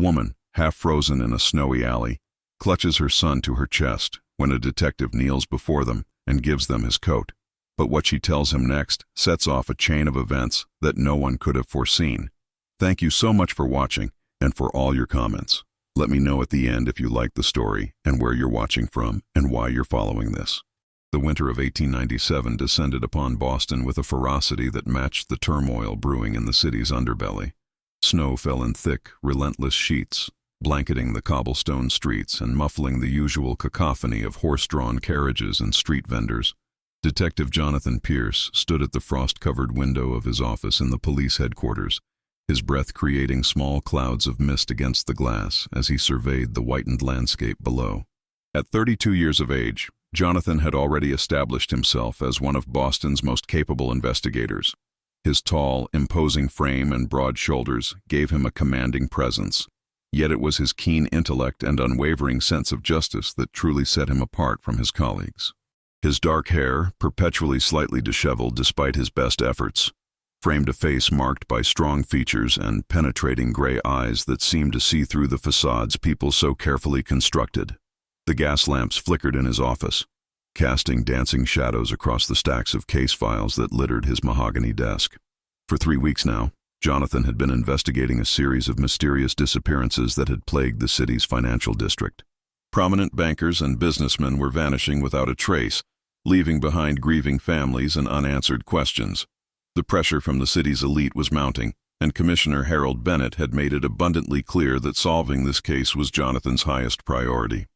woman, half frozen in a snowy alley, clutches her son to her chest when a detective kneels before them and gives them his coat. But what she tells him next sets off a chain of events that no one could have foreseen. Thank you so much for watching and for all your comments. Let me know at the end if you liked the story and where you're watching from and why you're following this. The winter of 1897 descended upon Boston with a ferocity that matched the turmoil brewing in the city's underbelly. Snow fell in thick, relentless sheets, blanketing the cobblestone streets and muffling the usual cacophony of horse-drawn carriages and street vendors. Detective Jonathan Pierce stood at the frost-covered window of his office in the police headquarters, his breath creating small clouds of mist against the glass as he surveyed the whitened landscape below. At 32 years of age, Jonathan had already established himself as one of Boston's most capable investigators. His tall, imposing frame and broad shoulders gave him a commanding presence, yet it was his keen intellect and unwavering sense of justice that truly set him apart from his colleagues. His dark hair, perpetually slightly disheveled despite his best efforts, framed a face marked by strong features and penetrating gray eyes that seemed to see through the facades people so carefully constructed. The gas lamps flickered in his office, casting dancing shadows across the stacks of case files that littered his mahogany desk. For 3 weeks now, Jonathan had been investigating a series of mysterious disappearances that had plagued the city's financial district. Prominent bankers and businessmen were vanishing without a trace, leaving behind grieving families and unanswered questions. The pressure from the city's elite was mounting, and Commissioner Harold Bennett had made it abundantly clear that solving this case was Jonathan's highest priority.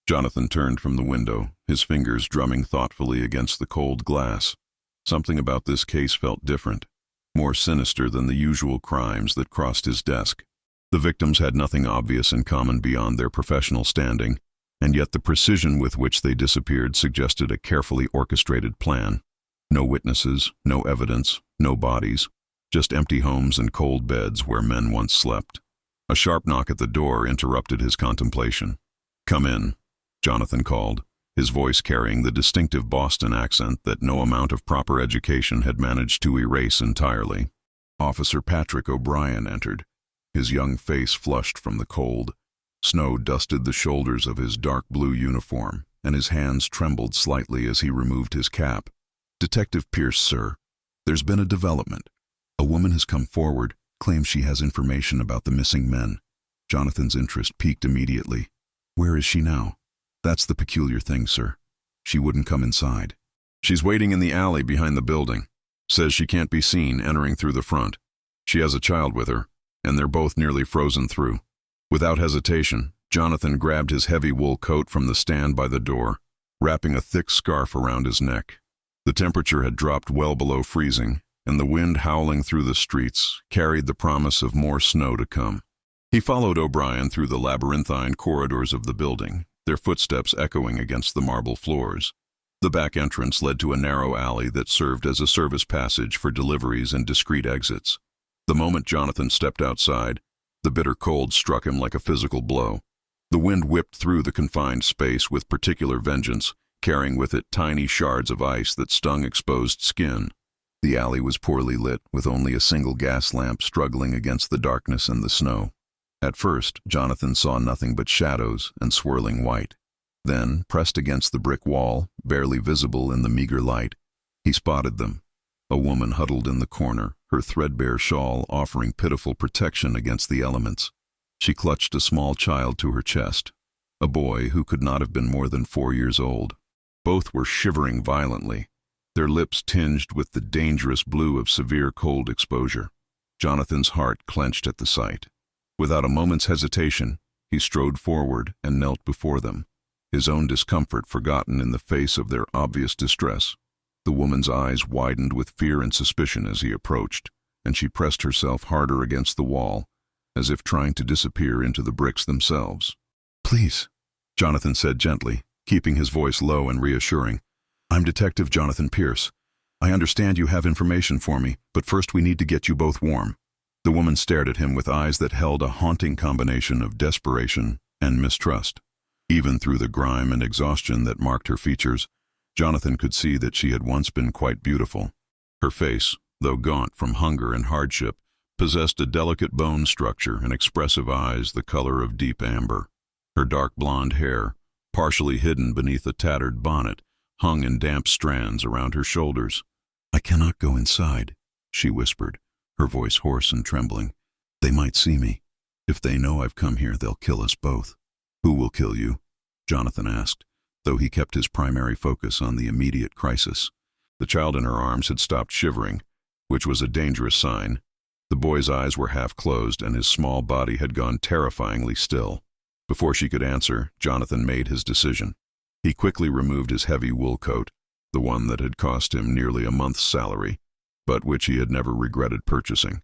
Jonathan turned from the window, his fingers drumming thoughtfully against the cold glass. Something about this case felt different, more sinister than the usual crimes that crossed his desk. The victims had nothing obvious in common beyond their professional standing, and yet the precision with which they disappeared suggested a carefully orchestrated plan. No witnesses, no evidence, no bodies, just empty homes and cold beds where men once slept. A sharp knock at the door interrupted his contemplation. "Come in," Jonathan called, his voice carrying the distinctive Boston accent that no amount of proper education had managed to erase entirely. Officer Patrick O'Brien entered, his young face flushed from the cold. Snow dusted the shoulders of his dark blue uniform, and his hands trembled slightly as he removed his cap. "Detective Pierce, sir. There's been a development. A woman has come forward, claims she has information about the missing men." Jonathan's interest piqued immediately. "Where is she now?" "That's the peculiar thing, sir. She wouldn't come inside. She's waiting in the alley behind the building. Says she can't be seen entering through the front. She has a child with her, and they're both nearly frozen through." Without hesitation, Jonathan grabbed his heavy wool coat from the stand by the door, wrapping a thick scarf around his neck. The temperature had dropped well below freezing, and the wind howling through the streets carried the promise of more snow to come. He followed O'Brien through the labyrinthine corridors of the building, their footsteps echoing against the marble floors. The back entrance led to a narrow alley that served as a service passage for deliveries and discreet exits. The moment Jonathan stepped outside, the bitter cold struck him like a physical blow. The wind whipped through the confined space with particular vengeance, carrying with it tiny shards of ice that stung exposed skin. The alley was poorly lit, with only a single gas lamp struggling against the darkness and the snow. At first, Jonathan saw nothing but shadows and swirling white. Then, pressed against the brick wall, barely visible in the meager light, he spotted them. A woman huddled in the corner, her threadbare shawl offering pitiful protection against the elements. She clutched a small child to her chest, a boy who could not have been more than 4 years old. Both were shivering violently, their lips tinged with the dangerous blue of severe cold exposure. Jonathan's heart clenched at the sight. Without a moment's hesitation, he strode forward and knelt before them, his own discomfort forgotten in the face of their obvious distress. The woman's eyes widened with fear and suspicion as he approached, and she pressed herself harder against the wall, as if trying to disappear into the bricks themselves. "Please," Jonathan said gently, keeping his voice low and reassuring. "I'm Detective Jonathan Pierce. I understand you have information for me, but first we need to get you both warm." The woman stared at him with eyes that held a haunting combination of desperation and mistrust. Even through the grime and exhaustion that marked her features, Jonathan could see that she had once been quite beautiful. Her face, though gaunt from hunger and hardship, possessed a delicate bone structure and expressive eyes the color of deep amber. Her dark blonde hair, partially hidden beneath a tattered bonnet, hung in damp strands around her shoulders. "I cannot go inside," she whispered, her voice hoarse and trembling. "They might see me. If they know I've come here, they'll kill us both." "Who will kill you?" Jonathan asked, though he kept his primary focus on the immediate crisis. The child in her arms had stopped shivering, which was a dangerous sign. The boy's eyes were half closed and his small body had gone terrifyingly still. Before she could answer, Jonathan made his decision. He quickly removed his heavy wool coat, the one that had cost him nearly a month's salary, but which he had never regretted purchasing.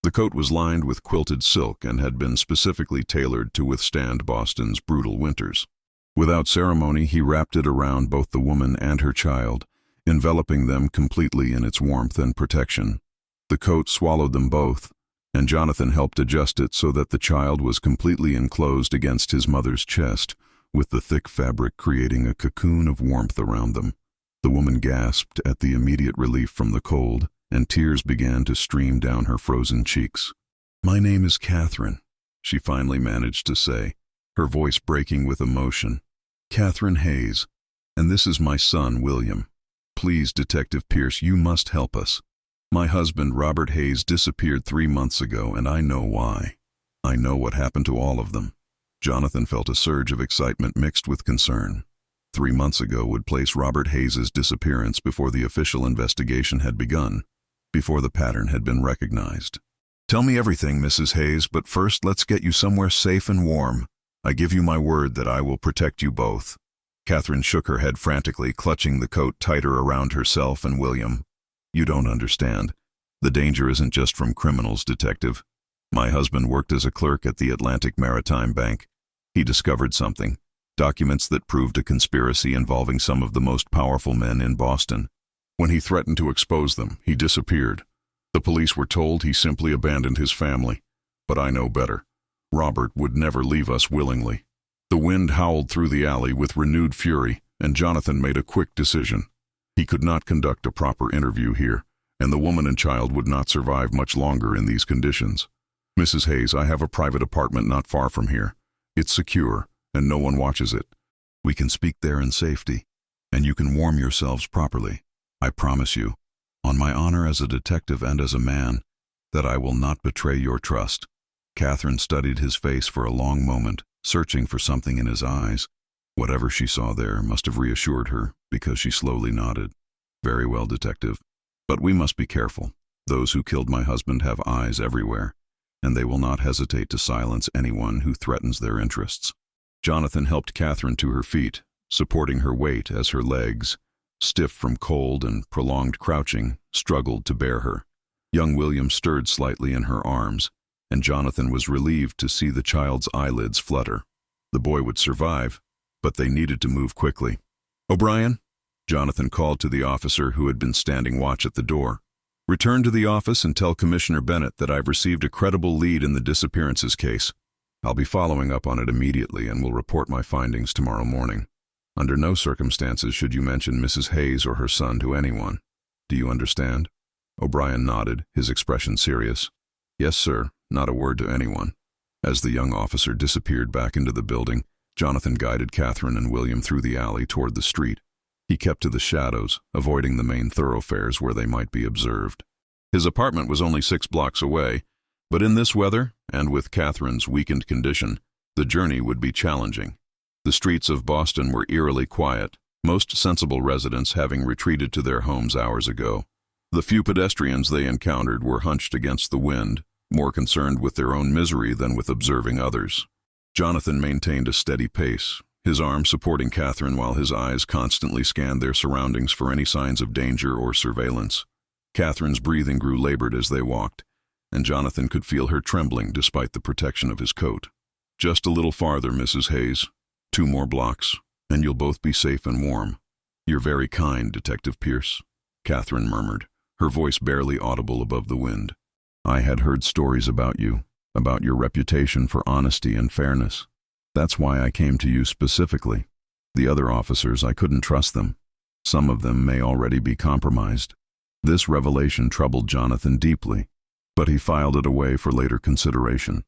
The coat was lined with quilted silk and had been specifically tailored to withstand Boston's brutal winters. Without ceremony, he wrapped it around both the woman and her child, enveloping them completely in its warmth and protection. The coat swallowed them both, and Jonathan helped adjust it so that the child was completely enclosed against his mother's chest, with the thick fabric creating a cocoon of warmth around them. The woman gasped at the immediate relief from the cold, and tears began to stream down her frozen cheeks. "My name is Catherine," she finally managed to say, her voice breaking with emotion. "Catherine Hayes, and this is my son, William. Please, Detective Pierce, you must help us. My husband, Robert Hayes, disappeared 3 months ago, and I know why. I know what happened to all of them." Jonathan felt a surge of excitement mixed with concern. 3 months ago would place Robert Hayes's disappearance before the official investigation had begun, before the pattern had been recognized. "Tell me everything, Mrs. Hayes, but first let's get you somewhere safe and warm. I give you my word that I will protect you both." Catherine shook her head frantically, clutching the coat tighter around herself and William. "You don't understand. The danger isn't just from criminals, Detective. My husband worked as a clerk at the Atlantic Maritime Bank. He discovered something, documents that proved a conspiracy involving some of the most powerful men in Boston. When he threatened to expose them, he disappeared. The police were told he simply abandoned his family. But I know better. Robert would never leave us willingly." The wind howled through the alley with renewed fury, and Jonathan made a quick decision. He could not conduct a proper interview here, and the woman and child would not survive much longer in these conditions. "Mrs. Hayes, I have a private apartment not far from here. It's secure, and no one watches it. We can speak there in safety, and you can warm yourselves properly. I promise you, on my honor as a detective and as a man, that I will not betray your trust." Catherine studied his face for a long moment, searching for something in his eyes. Whatever she saw there must have reassured her, because she slowly nodded. "Very well, Detective. But we must be careful. Those who killed my husband have eyes everywhere, and they will not hesitate to silence anyone who threatens their interests." Jonathan helped Catherine to her feet, supporting her weight as her legs, stiff from cold and prolonged crouching, struggled to bear her. Young William stirred slightly in her arms, and Jonathan was relieved to see the child's eyelids flutter. The boy would survive, but they needed to move quickly. "O'Brien," Jonathan called to the officer who had been standing watch at the door. "Return to the office and tell Commissioner Bennett that I've received a credible lead in the disappearances case. I'll be following up on it immediately and will report my findings tomorrow morning. Under no circumstances should you mention Mrs. Hayes or her son to anyone. Do you understand?" O'Brien nodded, his expression serious. "Yes, sir. Not a word to anyone." As the young officer disappeared back into the building, Jonathan guided Catherine and William through the alley toward the street. He kept to the shadows, avoiding the main thoroughfares where they might be observed. His apartment was only 6 blocks away, but in this weather, and with Catherine's weakened condition, the journey would be challenging. The streets of Boston were eerily quiet, most sensible residents having retreated to their homes hours ago. The few pedestrians they encountered were hunched against the wind, more concerned with their own misery than with observing others. Jonathan maintained a steady pace, his arm supporting Catherine while his eyes constantly scanned their surroundings for any signs of danger or surveillance. Catherine's breathing grew labored as they walked, and Jonathan could feel her trembling despite the protection of his coat. "Just a little farther, Mrs. Hayes. 2 more blocks, and you'll both be safe and warm." "You're very kind, Detective Pierce," Catherine murmured, her voice barely audible above the wind. "I had heard stories about you, about your reputation for honesty and fairness. That's why I came to you specifically. The other officers, I couldn't trust them. Some of them may already be compromised." This revelation troubled Jonathan deeply, but he filed it away for later consideration.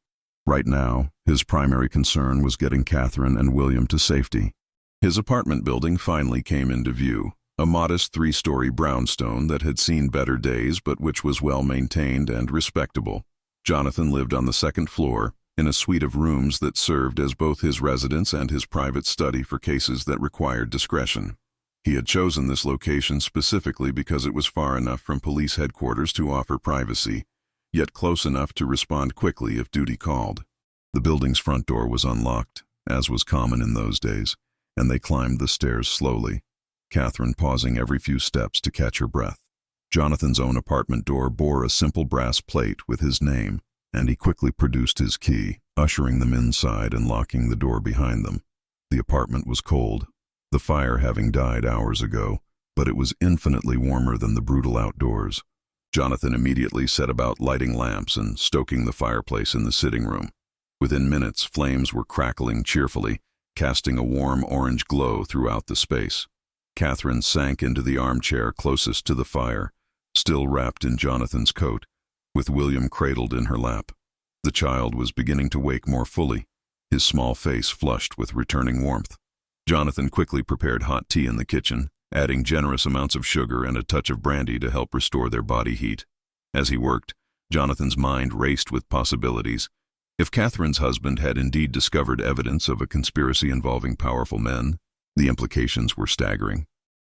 Right now, his primary concern was getting Catherine and William to safety. His apartment building finally came into view, a modest 3-story brownstone that had seen better days but which was well maintained and respectable. Jonathan lived on the 2nd floor, in a suite of rooms that served as both his residence and his private study for cases that required discretion. He had chosen this location specifically because it was far enough from police headquarters to offer privacy, yet close enough to respond quickly if duty called. The building's front door was unlocked, as was common in those days, and they climbed the stairs slowly, Catherine pausing every few steps to catch her breath. Jonathan's own apartment door bore a simple brass plate with his name, and he quickly produced his key, ushering them inside and locking the door behind them. The apartment was cold, the fire having died hours ago, but it was infinitely warmer than the brutal outdoors. Jonathan immediately set about lighting lamps and stoking the fireplace in the sitting room. Within minutes, flames were crackling cheerfully, casting a warm orange glow throughout the space. Catherine sank into the armchair closest to the fire, still wrapped in Jonathan's coat, with William cradled in her lap. The child was beginning to wake more fully, his small face flushed with returning warmth. Jonathan quickly prepared hot tea in the kitchen, adding generous amounts of sugar and a touch of brandy to help restore their body heat. As he worked, Jonathan's mind raced with possibilities. If Catherine's husband had indeed discovered evidence of a conspiracy involving powerful men, the implications were staggering.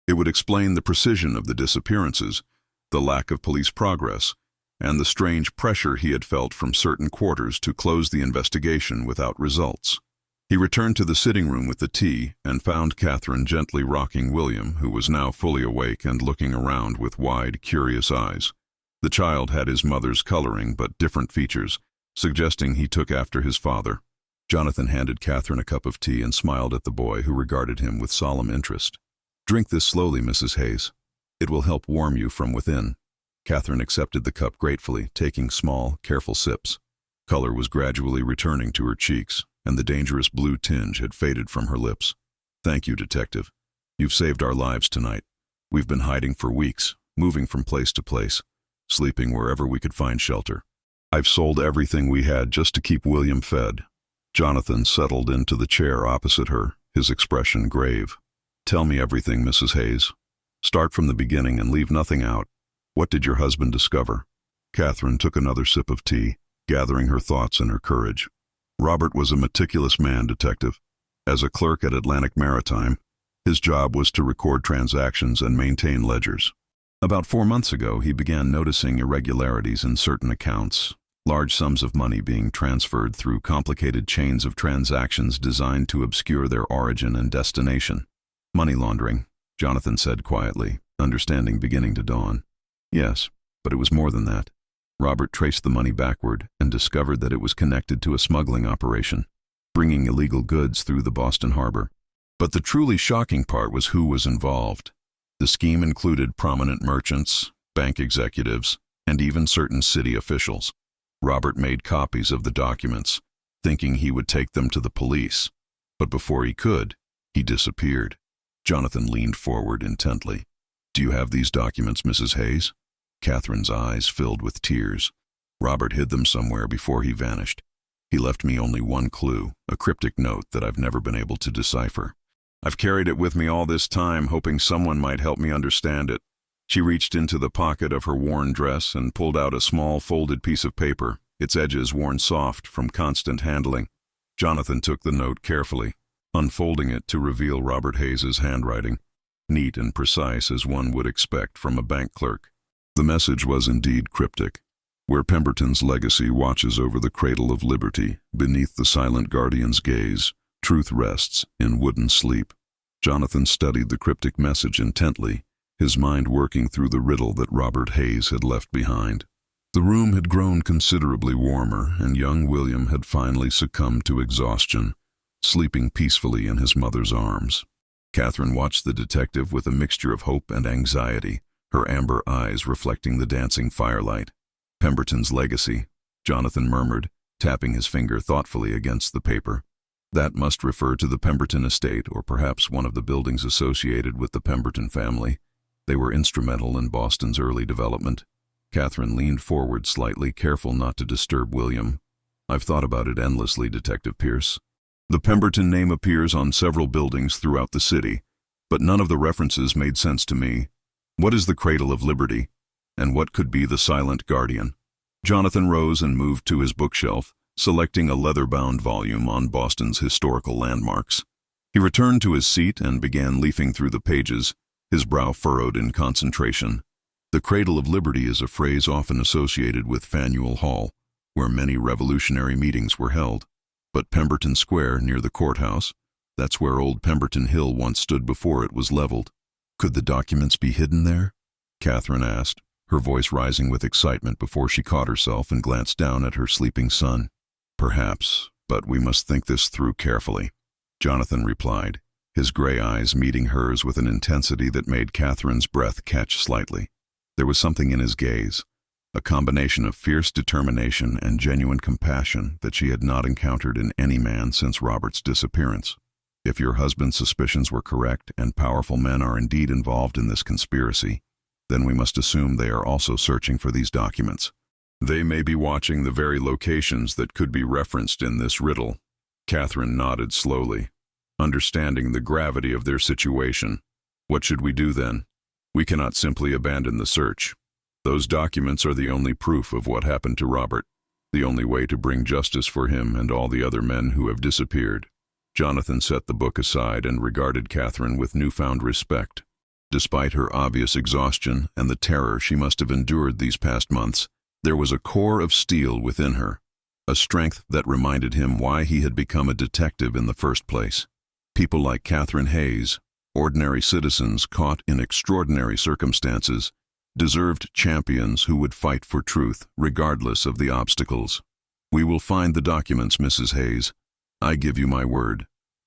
It would explain the precision of the disappearances, the lack of police progress, and the strange pressure he had felt from certain quarters to close the investigation without results. He returned to the sitting room with the tea and found Catherine gently rocking William, who was now fully awake and looking around with wide, curious eyes. The child had his mother's coloring but different features, suggesting he took after his father. Jonathan handed Catherine a cup of tea and smiled at the boy, who regarded him with solemn interest. "Drink this slowly, Mrs. Hayes. It will help warm you from within." Catherine accepted the cup gratefully, taking small, careful sips. Color was gradually returning to her cheeks, and the dangerous blue tinge had faded from her lips. "Thank you, Detective. You've saved our lives tonight. We've been hiding for weeks, moving from place to place, sleeping wherever we could find shelter. I've sold everything we had just to keep William fed." Jonathan settled into the chair opposite her, his expression grave. "Tell me everything, Mrs. Hayes. Start from the beginning and leave nothing out. What did your husband discover?" Catherine took another sip of tea, gathering her thoughts and her courage. "Robert was a meticulous man, Detective. As a clerk at Atlantic Maritime, his job was to record transactions and maintain ledgers. About 4 months ago, he began noticing irregularities in certain accounts, large sums of money being transferred through complicated chains of transactions designed to obscure their origin and destination. Money laundering," Jonathan said quietly, understanding beginning to dawn. "Yes, but it was more than that. Robert traced the money backward and discovered that it was connected to a smuggling operation, bringing illegal goods through the Boston harbor. But the truly shocking part was who was involved. The scheme included prominent merchants, bank executives, and even certain city officials. Robert made copies of the documents, thinking he would take them to the police. But before he could, he disappeared." Jonathan leaned forward intently. "Do you have these documents, Mrs. Hayes?" Catherine's eyes filled with tears. "Robert hid them somewhere before he vanished. He left me only one clue, a cryptic note that I've never been able to decipher. I've carried it with me all this time, hoping someone might help me understand it." She reached into the pocket of her worn dress and pulled out a small folded piece of paper, its edges worn soft from constant handling. Jonathan took the note carefully, unfolding it to reveal Robert Hayes's handwriting, neat and precise as one would expect from a bank clerk. The message was indeed cryptic. "Where Pemberton's legacy watches over the cradle of liberty, beneath the silent guardian's gaze, truth rests in wooden sleep." Jonathan studied the cryptic message intently, his mind working through the riddle that Robert Hayes had left behind. The room had grown considerably warmer, and young William had finally succumbed to exhaustion, sleeping peacefully in his mother's arms. Catherine watched the detective with a mixture of hope and anxiety, her amber eyes reflecting the dancing firelight. "Pemberton's legacy," Jonathan murmured, tapping his finger thoughtfully against the paper. "That must refer to the Pemberton estate, or perhaps one of the buildings associated with the Pemberton family. They were instrumental in Boston's early development." Catherine leaned forward slightly, careful not to disturb William. I've thought about it endlessly, Detective Pierce. The Pemberton name appears on several buildings throughout the city, but none of the references made sense to me. What is the Cradle of Liberty? And what could be the Silent Guardian? Jonathan rose and moved to his bookshelf, selecting a leather-bound volume on Boston's historical landmarks. He returned to his seat and began leafing through the pages, his brow furrowed in concentration. The Cradle of Liberty is a phrase often associated with Faneuil Hall, where many revolutionary meetings were held. But Pemberton Square, near the courthouse, that's where old Pemberton Hill once stood before it was leveled. Could the documents be hidden there? Catherine asked, her voice rising with excitement before she caught herself and glanced down at her sleeping son. Perhaps, but we must think this through carefully, Jonathan replied, his gray eyes meeting hers with an intensity that made Catherine's breath catch slightly. There was something in his gaze, a combination of fierce determination and genuine compassion that she had not encountered in any man since Robert's disappearance. If your husband's suspicions were correct and powerful men are indeed involved in this conspiracy, then we must assume they are also searching for these documents. They may be watching the very locations that could be referenced in this riddle. Catherine nodded slowly, understanding the gravity of their situation. What should we do then? We cannot simply abandon the search. Those documents are the only proof of what happened to Robert, the only way to bring justice for him and all the other men who have disappeared. Jonathan set the book aside and regarded Catherine with newfound respect. Despite her obvious exhaustion and the terror she must have endured these past months, there was a core of steel within her, a strength that reminded him why he had become a detective in the first place. People like Catherine Hayes, ordinary citizens caught in extraordinary circumstances, deserved champions who would fight for truth, regardless of the obstacles. We will find the documents, Mrs. Hayes. I give you my word.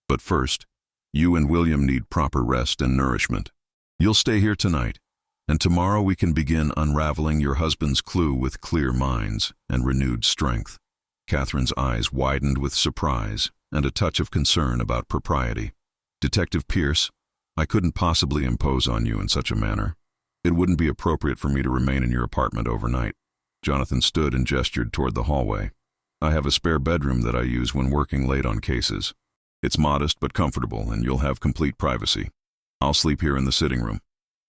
But first, you and William need proper rest and nourishment. You'll stay here tonight, and tomorrow we can begin unraveling your husband's clue with clear minds and renewed strength. Catherine's eyes widened with surprise and a touch of concern about propriety. Detective Pierce, I couldn't possibly impose on you in such a manner. It wouldn't be appropriate for me to remain in your apartment overnight. Jonathan stood and gestured toward the hallway. I have a spare bedroom that I use when working late on cases. It's modest but comfortable, and you'll have complete privacy. I'll sleep here in the sitting room.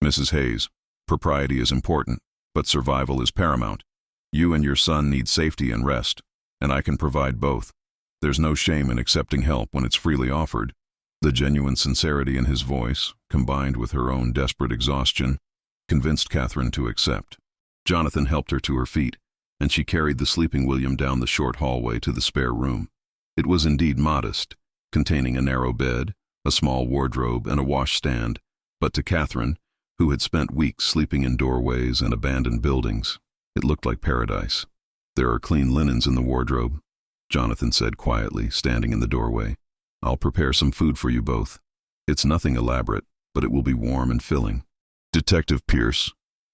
Mrs. Hayes, propriety is important, but survival is paramount. You and your son need safety and rest, and I can provide both. There's no shame in accepting help when it's freely offered. The genuine sincerity in his voice, combined with her own desperate exhaustion, convinced Catherine to accept. Jonathan helped her to her feet, and she carried the sleeping William down the short hallway to the spare room. It was indeed modest, containing a narrow bed, a small wardrobe, and a washstand, but to Catherine, who had spent weeks sleeping in doorways and abandoned buildings, it looked like paradise. There are clean linens in the wardrobe, Jonathan said quietly, standing in the doorway. I'll prepare some food for you both. It's nothing elaborate, but it will be warm and filling. Detective Pierce,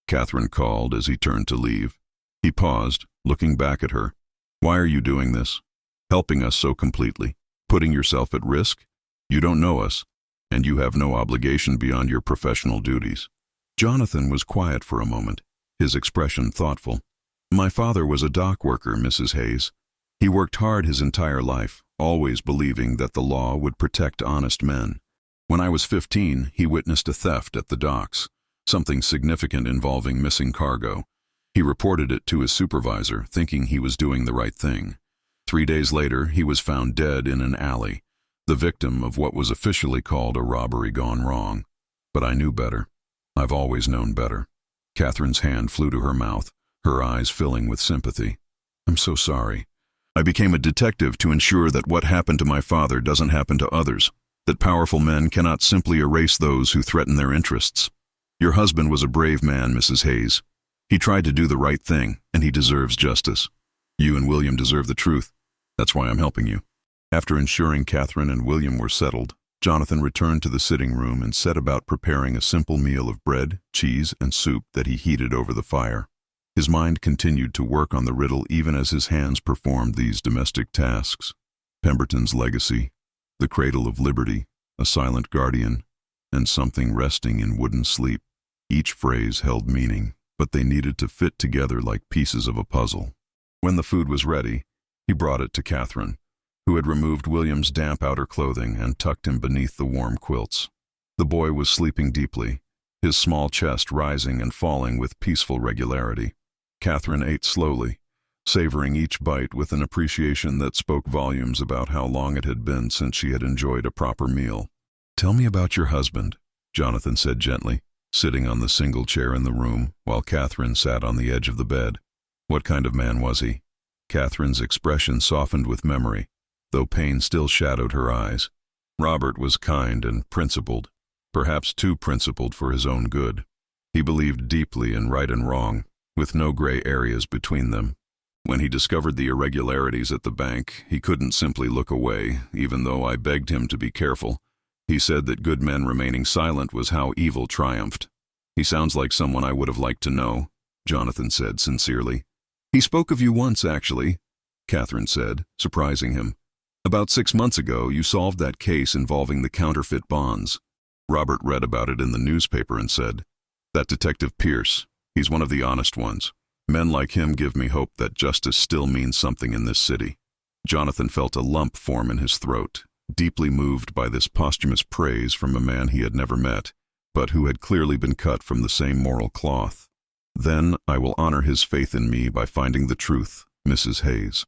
Catherine called as he turned to leave. He paused, looking back at her. Why are you doing this? Helping us so completely? Putting yourself at risk? You don't know us, and you have no obligation beyond your professional duties. Jonathan was quiet for a moment, his expression thoughtful. My father was a dock worker, Mrs. Hayes. He worked hard his entire life, always believing that the law would protect honest men. When I was 15, he witnessed a theft at the docks, something significant involving missing cargo. He reported it to his supervisor, thinking he was doing the right thing. 3 days later, he was found dead in an alley, the victim of what was officially called a robbery gone wrong. But I knew better. I've always known better. Catherine's hand flew to her mouth, her eyes filling with sympathy. I'm so sorry. I became a detective to ensure that what happened to my father doesn't happen to others, that powerful men cannot simply erase those who threaten their interests. Your husband was a brave man, Mrs. Hayes. He tried to do the right thing, and he deserves justice. You and William deserve the truth. That's why I'm helping you. After ensuring Catherine and William were settled, Jonathan returned to the sitting room and set about preparing a simple meal of bread, cheese, and soup that he heated over the fire. His mind continued to work on the riddle even as his hands performed these domestic tasks. Pemberton's legacy, the Cradle of Liberty, a silent guardian, and something resting in wooden sleep. Each phrase held meaning, but they needed to fit together like pieces of a puzzle. When the food was ready, he brought it to Catherine, who had removed William's damp outer clothing and tucked him beneath the warm quilts. The boy was sleeping deeply, his small chest rising and falling with peaceful regularity. Catherine ate slowly, savoring each bite with an appreciation that spoke volumes about how long it had been since she had enjoyed a proper meal. "Tell me about your husband," Jonathan said gently, sitting on the single chair in the room while Catherine sat on the edge of the bed. "What kind of man was he?" Catherine's expression softened with memory, though pain still shadowed her eyes. "Robert was kind and principled, perhaps too principled for his own good. He believed deeply in right and wrong, with no gray areas between them. When he discovered the irregularities at the bank, he couldn't simply look away, even though I begged him to be careful. He said that good men remaining silent was how evil triumphed." "He sounds like someone I would have liked to know," Jonathan said sincerely. "He spoke of you once, actually," Catherine said, surprising him. "About 6 months ago, you solved that case involving the counterfeit bonds. Robert read about it in the newspaper and said, 'That Detective Pierce, he's one of the honest ones. Men like him give me hope that justice still means something in this city.'" Jonathan felt a lump form in his throat, deeply moved by this posthumous praise from a man he had never met, but who had clearly been cut from the same moral cloth. "Then I will honor his faith in me by finding the truth, Mrs. Hayes.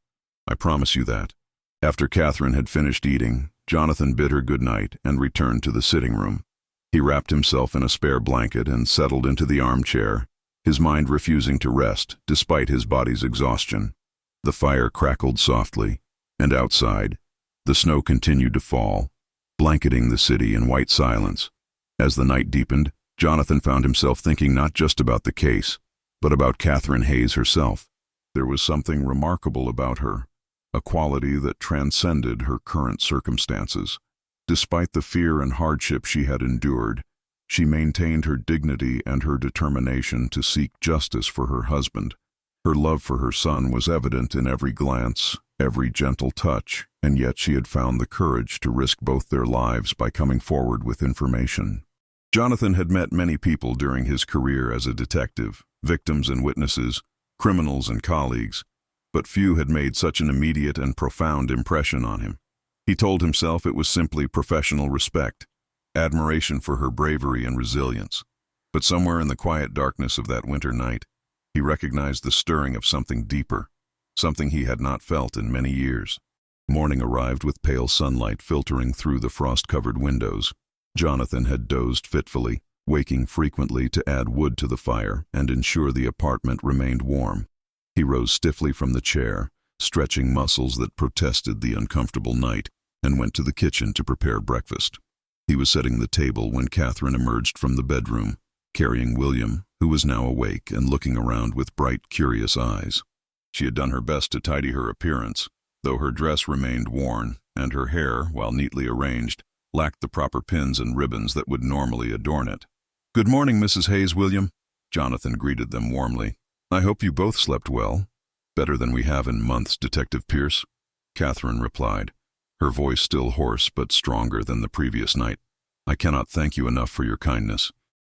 I promise you that." After Catherine had finished eating, Jonathan bid her good night and returned to the sitting room. He wrapped himself in a spare blanket and settled into the armchair, his mind refusing to rest despite his body's exhaustion. The fire crackled softly, and outside, the snow continued to fall, blanketing the city in white silence. As the night deepened, Jonathan found himself thinking not just about the case, but about Catherine Hayes herself. There was something remarkable about her, a quality that transcended her current circumstances. Despite the fear and hardship she had endured, she maintained her dignity and her determination to seek justice for her husband. Her love for her son was evident in every glance, every gentle touch, and yet she had found the courage to risk both their lives by coming forward with information. Jonathan had met many people during his career as a detective, victims and witnesses, criminals and colleagues, but few had made such an immediate and profound impression on him. He told himself it was simply professional respect, admiration for her bravery and resilience. But somewhere in the quiet darkness of that winter night, he recognized the stirring of something deeper, something he had not felt in many years. Morning arrived with pale sunlight filtering through the frost-covered windows. Jonathan had dozed fitfully, waking frequently to add wood to the fire and ensure the apartment remained warm. He rose stiffly from the chair, stretching muscles that protested the uncomfortable night, and went to the kitchen to prepare breakfast. He was setting the table when Catherine emerged from the bedroom, carrying William, who was now awake and looking around with bright, curious eyes. She had done her best to tidy her appearance, though her dress remained worn, and her hair, while neatly arranged, lacked the proper pins and ribbons that would normally adorn it. "Good morning, Mrs. Hayes, William," Jonathan greeted them warmly. "I hope you both slept well." "Better than we have in months, Detective Pierce," Catherine replied, her voice still hoarse but stronger than the previous night. "I cannot thank you enough for your kindness."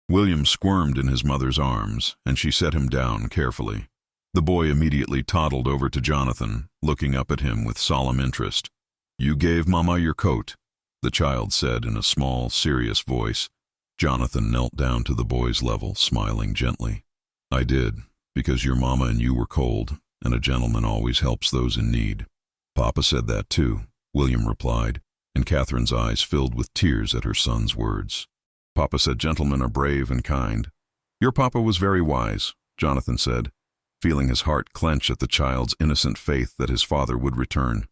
William squirmed in his mother's arms, and she set him down carefully. The boy immediately toddled over to Jonathan, looking up at him with solemn interest. "You gave Mama your coat," the child said in a small, serious voice. Jonathan knelt down to the boy's level, smiling gently. "I did, because your mama and you were cold, and a gentleman always helps those in need." "Papa said that too," William replied, and Catherine's eyes filled with tears at her son's words. "Papa said gentlemen are brave and kind." "Your papa was very wise," Jonathan said, feeling his heart clench at the child's innocent faith that his father would return.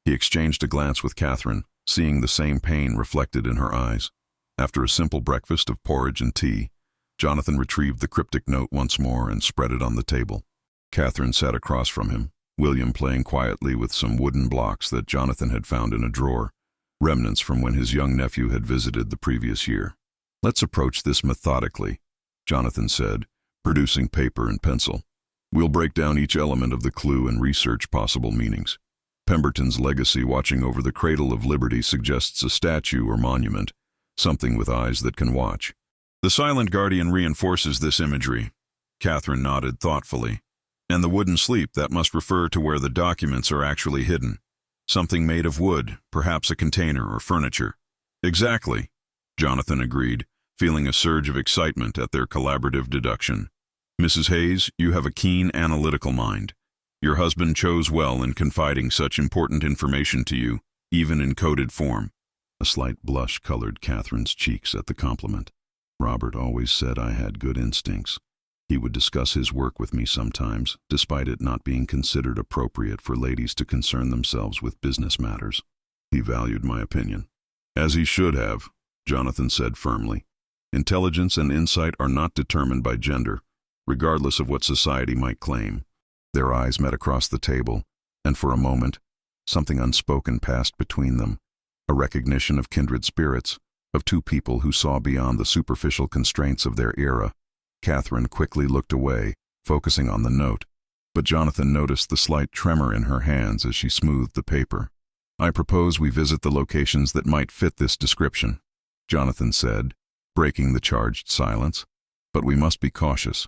He exchanged a glance with Catherine, seeing the same pain reflected in her eyes. After a simple breakfast of porridge and tea, Jonathan retrieved the cryptic note once more and spread it on the table. Catherine sat across from him, William playing quietly with some wooden blocks that Jonathan had found in a drawer, remnants from when his young nephew had visited the previous year. "Let's approach this methodically," Jonathan said, producing paper and pencil. "We'll break down each element of the clue and research possible meanings. Pemberton's legacy watching over the cradle of liberty suggests a statue or monument, something with eyes that can watch. The silent guardian reinforces this imagery. Catherine nodded thoughtfully. And the wooden sleep, that must refer to where the documents are actually hidden. Something made of wood, perhaps a container or furniture. Exactly, Jonathan agreed, feeling a surge of excitement at their collaborative deduction. Mrs. Hayes, you have a keen analytical mind. Your husband chose well in confiding such important information to you, even in coded form. A slight blush colored Catherine's cheeks at the compliment. Robert always said I had good instincts. He would discuss his work with me sometimes, despite it not being considered appropriate for ladies to concern themselves with business matters. He valued my opinion. As he should have, Jonathan said firmly. Intelligence and insight are not determined by gender, regardless of what society might claim. Their eyes met across the table, and for a moment, something unspoken passed between them, a recognition of kindred spirits, of two people who saw beyond the superficial constraints of their era. Catherine quickly looked away, focusing on the note, but Jonathan noticed the slight tremor in her hands as she smoothed the paper. I propose we visit the locations that might fit this description, Jonathan said, breaking the charged silence. But we must be cautious.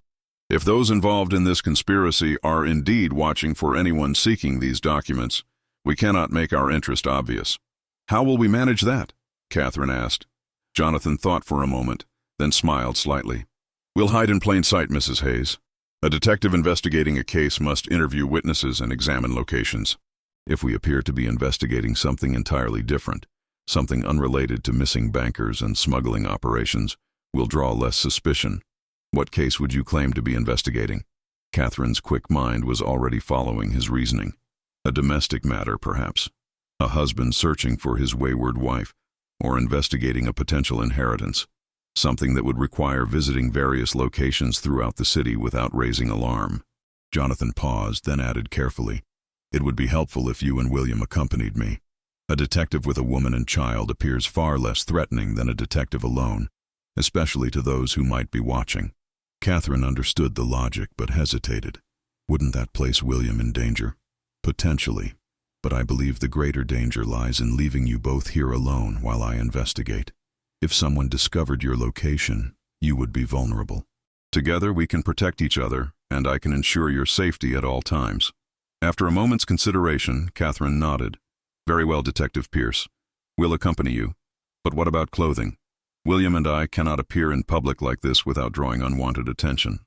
If those involved in this conspiracy are indeed watching for anyone seeking these documents, we cannot make our interest obvious. How will we manage that? Catherine asked. Jonathan thought for a moment, then smiled slightly. We'll hide in plain sight, Mrs. Hayes. A detective investigating a case must interview witnesses and examine locations. If we appear to be investigating something entirely different, something unrelated to missing bankers and smuggling operations, we'll draw less suspicion. What case would you claim to be investigating? Catherine's quick mind was already following his reasoning. A domestic matter, perhaps. A husband searching for his wayward wife, or investigating a potential inheritance. Something that would require visiting various locations throughout the city without raising alarm. Jonathan paused, then added carefully, It would be helpful if you and William accompanied me. A detective with a woman and child appears far less threatening than a detective alone, especially to those who might be watching. Catherine understood the logic but hesitated. Wouldn't that place William in danger? Potentially, but I believe the greater danger lies in leaving you both here alone while I investigate. If someone discovered your location, you would be vulnerable. Together we can protect each other, and I can ensure your safety at all times. After a moment's consideration, Catherine nodded. Very well, Detective Pierce. We'll accompany you. But what about clothing? William and I cannot appear in public like this without drawing unwanted attention.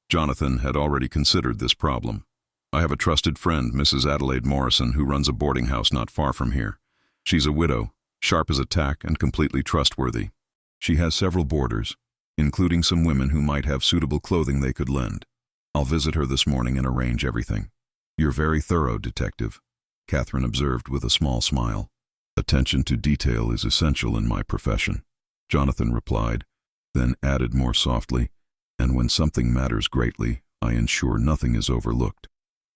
Jonathan had already considered this problem. I have a trusted friend, Mrs. Adelaide Morrison, who runs a boarding house not far from here. She's a widow, sharp as a tack and completely trustworthy. She has several boarders, including some women who might have suitable clothing they could lend. I'll visit her this morning and arrange everything. You're very thorough, Detective, Catherine observed with a small smile. Attention to detail is essential in my profession, Jonathan replied, then added more softly, and when something matters greatly, I ensure nothing is overlooked.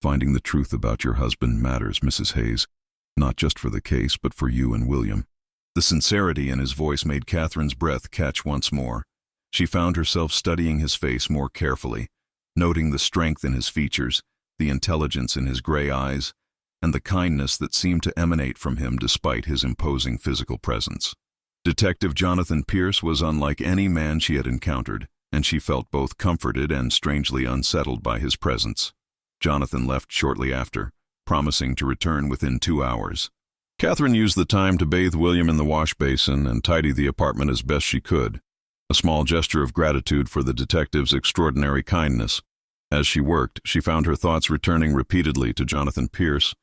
Finding the truth about your husband matters, Mrs. Hayes, not just for the case, but for you and William. The sincerity in his voice made Catherine's breath catch once more. She found herself studying his face more carefully, noting the strength in his features, the intelligence in his gray eyes, and the kindness that seemed to emanate from him despite his imposing physical presence. Detective Jonathan Pierce was unlike any man she had encountered, and she felt both comforted and strangely unsettled by his presence. Jonathan left shortly after, promising to return within 2 hours. Catherine used the time to bathe William in the wash basin and tidy the apartment as best she could, a small gesture of gratitude for the detective's extraordinary kindness. As she worked, she found her thoughts returning repeatedly to Jonathan Pierce,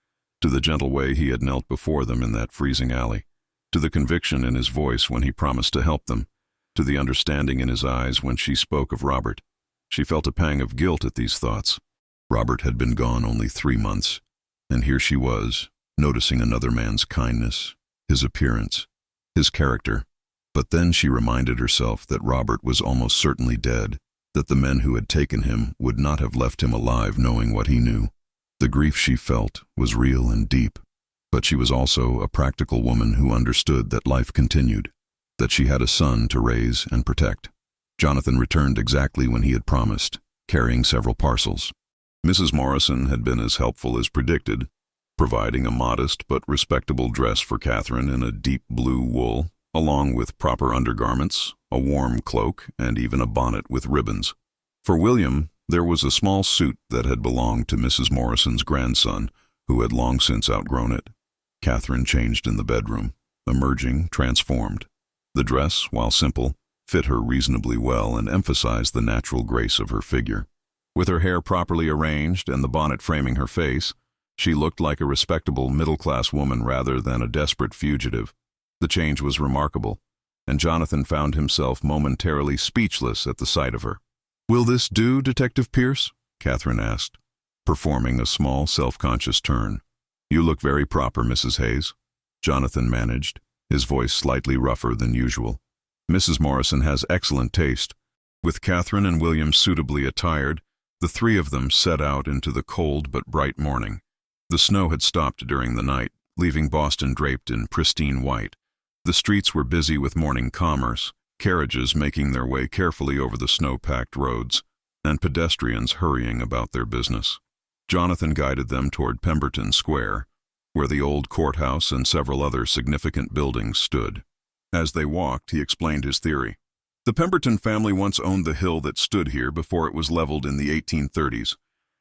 to the gentle way he had knelt before them in that freezing alley, to the conviction in his voice when he promised to help them, to the understanding in his eyes when she spoke of Robert. She felt a pang of guilt at these thoughts. Robert had been gone only 3 months, and here she was, noticing another man's kindness, his appearance, his character. But then she reminded herself that Robert was almost certainly dead, that the men who had taken him would not have left him alive knowing what he knew. The grief she felt was real and deep, but she was also a practical woman who understood that life continued, that she had a son to raise and protect. Jonathan returned exactly when he had promised, carrying several parcels. Mrs. Morrison had been as helpful as predicted, providing a modest but respectable dress for Catherine in a deep blue wool, along with proper undergarments, a warm cloak, and even a bonnet with ribbons. For William, There was a small suit that had belonged to Mrs. Morrison's grandson, who had long since outgrown it. Catherine changed in the bedroom, emerging transformed. The dress, while simple, fit her reasonably well and emphasized the natural grace of her figure. With her hair properly arranged and the bonnet framing her face, she looked like a respectable middle-class woman rather than a desperate fugitive. The change was remarkable, and Jonathan found himself momentarily speechless at the sight of her. "Will this do, Detective Pierce?" Catherine asked, performing a small, self-conscious turn. "You look very proper, Mrs. Hayes," Jonathan managed, his voice slightly rougher than usual. "Mrs. Morrison has excellent taste." With Catherine and William suitably attired, the three of them set out into the cold but bright morning. The snow had stopped during the night, leaving Boston draped in pristine white. The streets were busy with morning commerce, carriages making their way carefully over the snow-packed roads, and pedestrians hurrying about their business. Jonathan guided them toward Pemberton Square, where the old courthouse and several other significant buildings stood. As they walked, he explained his theory. The Pemberton family once owned the hill that stood here before it was leveled in the 1830s.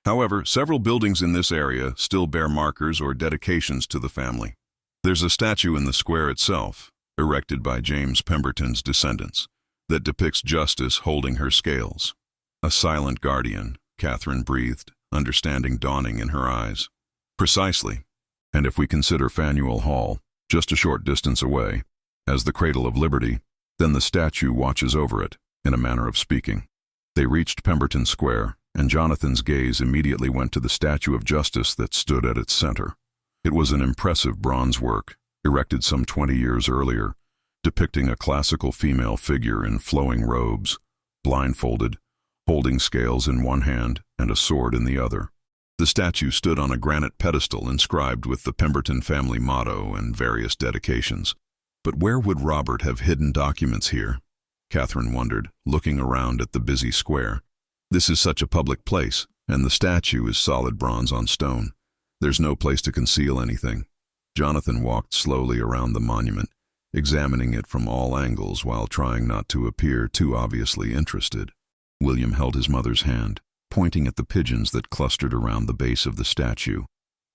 However, several buildings in this area still bear markers or dedications to the family. There's a statue in the square itself, erected by James Pemberton's descendants, that depicts Justice holding her scales. "A silent guardian," Catherine breathed, understanding dawning in her eyes. "Precisely. And if we consider Faneuil Hall, just a short distance away, as the cradle of liberty, then the statue watches over it, in a manner of speaking." They reached Pemberton Square, and Jonathan's gaze immediately went to the statue of Justice that stood at its center. It was an impressive bronze work, erected some 20 years earlier, depicting a classical female figure in flowing robes, blindfolded, holding scales in one hand and a sword in the other. The statue stood on a granite pedestal inscribed with the Pemberton family motto and various dedications. But where would Robert have hidden documents here? Catherine wondered, looking around at the busy square. This is such a public place, and the statue is solid bronze on stone. There's no place to conceal anything. Jonathan walked slowly around the monument, examining it from all angles while trying not to appear too obviously interested. William held his mother's hand, pointing at the pigeons that clustered around the base of the statue,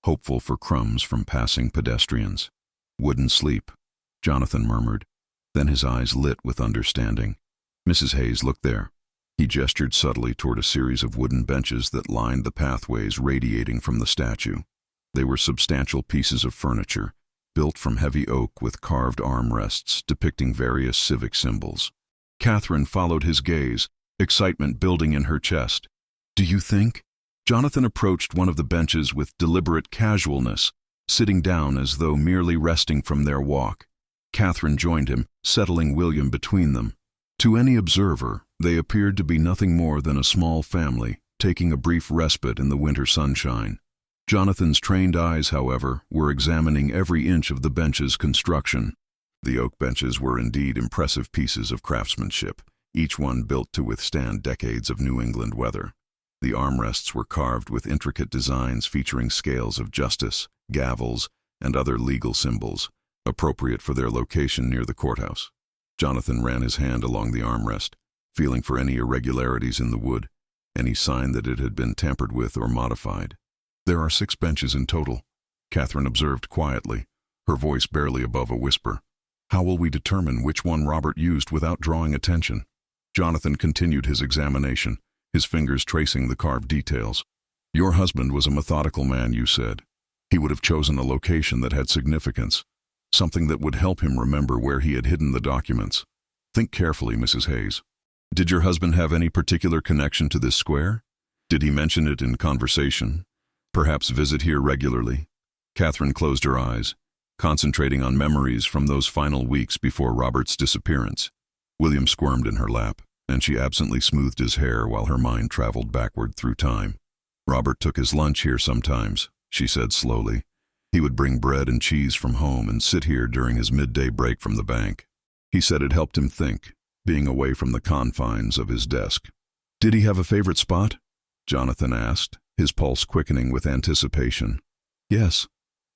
hopeful for crumbs from passing pedestrians. "Wouldn't sleep," Jonathan murmured. Then his eyes lit with understanding. "Mrs. Hayes, look there." He gestured subtly toward a series of wooden benches that lined the pathways radiating from the statue. They were substantial pieces of furniture, built from heavy oak with carved armrests depicting various civic symbols. Catherine followed his gaze, excitement building in her chest. "Do you think?" Jonathan approached one of the benches with deliberate casualness, sitting down as though merely resting from their walk. Catherine joined him, settling William between them. To any observer, they appeared to be nothing more than a small family, taking a brief respite in the winter sunshine. Jonathan's trained eyes, however, were examining every inch of the bench's construction. The oak benches were indeed impressive pieces of craftsmanship, each one built to withstand decades of New England weather. The armrests were carved with intricate designs featuring scales of justice, gavels, and other legal symbols, appropriate for their location near the courthouse. Jonathan ran his hand along the armrest, feeling for any irregularities in the wood, any sign that it had been tampered with or modified. "There are 6 benches in total," Catherine observed quietly, her voice barely above a whisper. "How will we determine which one Robert used without drawing attention?" Jonathan continued his examination, his fingers tracing the carved details. "Your husband was a methodical man, you said. He would have chosen a location that had significance, something that would help him remember where he had hidden the documents. Think carefully, Mrs. Hayes. Did your husband have any particular connection to this square? Did he mention it in conversation? Perhaps visit here regularly?" Catherine closed her eyes, concentrating on memories from those final weeks before Robert's disappearance. William squirmed in her lap, and she absently smoothed his hair while her mind traveled backward through time. "Robert took his lunch here sometimes," she said slowly. "He would bring bread and cheese from home and sit here during his midday break from the bank. He said it helped him think, being away from the confines of his desk." "Did he have a favorite spot?" Jonathan asked, his pulse quickening with anticipation. "Yes."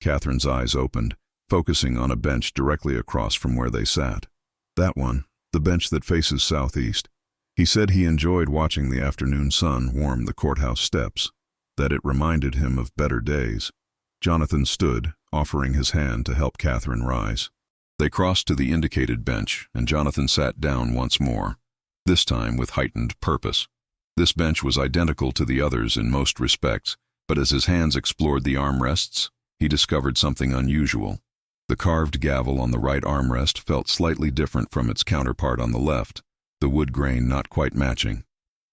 Catherine's eyes opened, focusing on a bench directly across from where they sat. "That one, the bench that faces southeast. He said he enjoyed watching the afternoon sun warm the courthouse steps, that it reminded him of better days. Jonathan stood, offering his hand to help Catherine rise. They crossed to the indicated bench, and Jonathan sat down once more, this time with heightened purpose. This bench was identical to the others in most respects, but as his hands explored the armrests, he discovered something unusual. The carved gavel on the right armrest felt slightly different from its counterpart on the left, the wood grain not quite matching.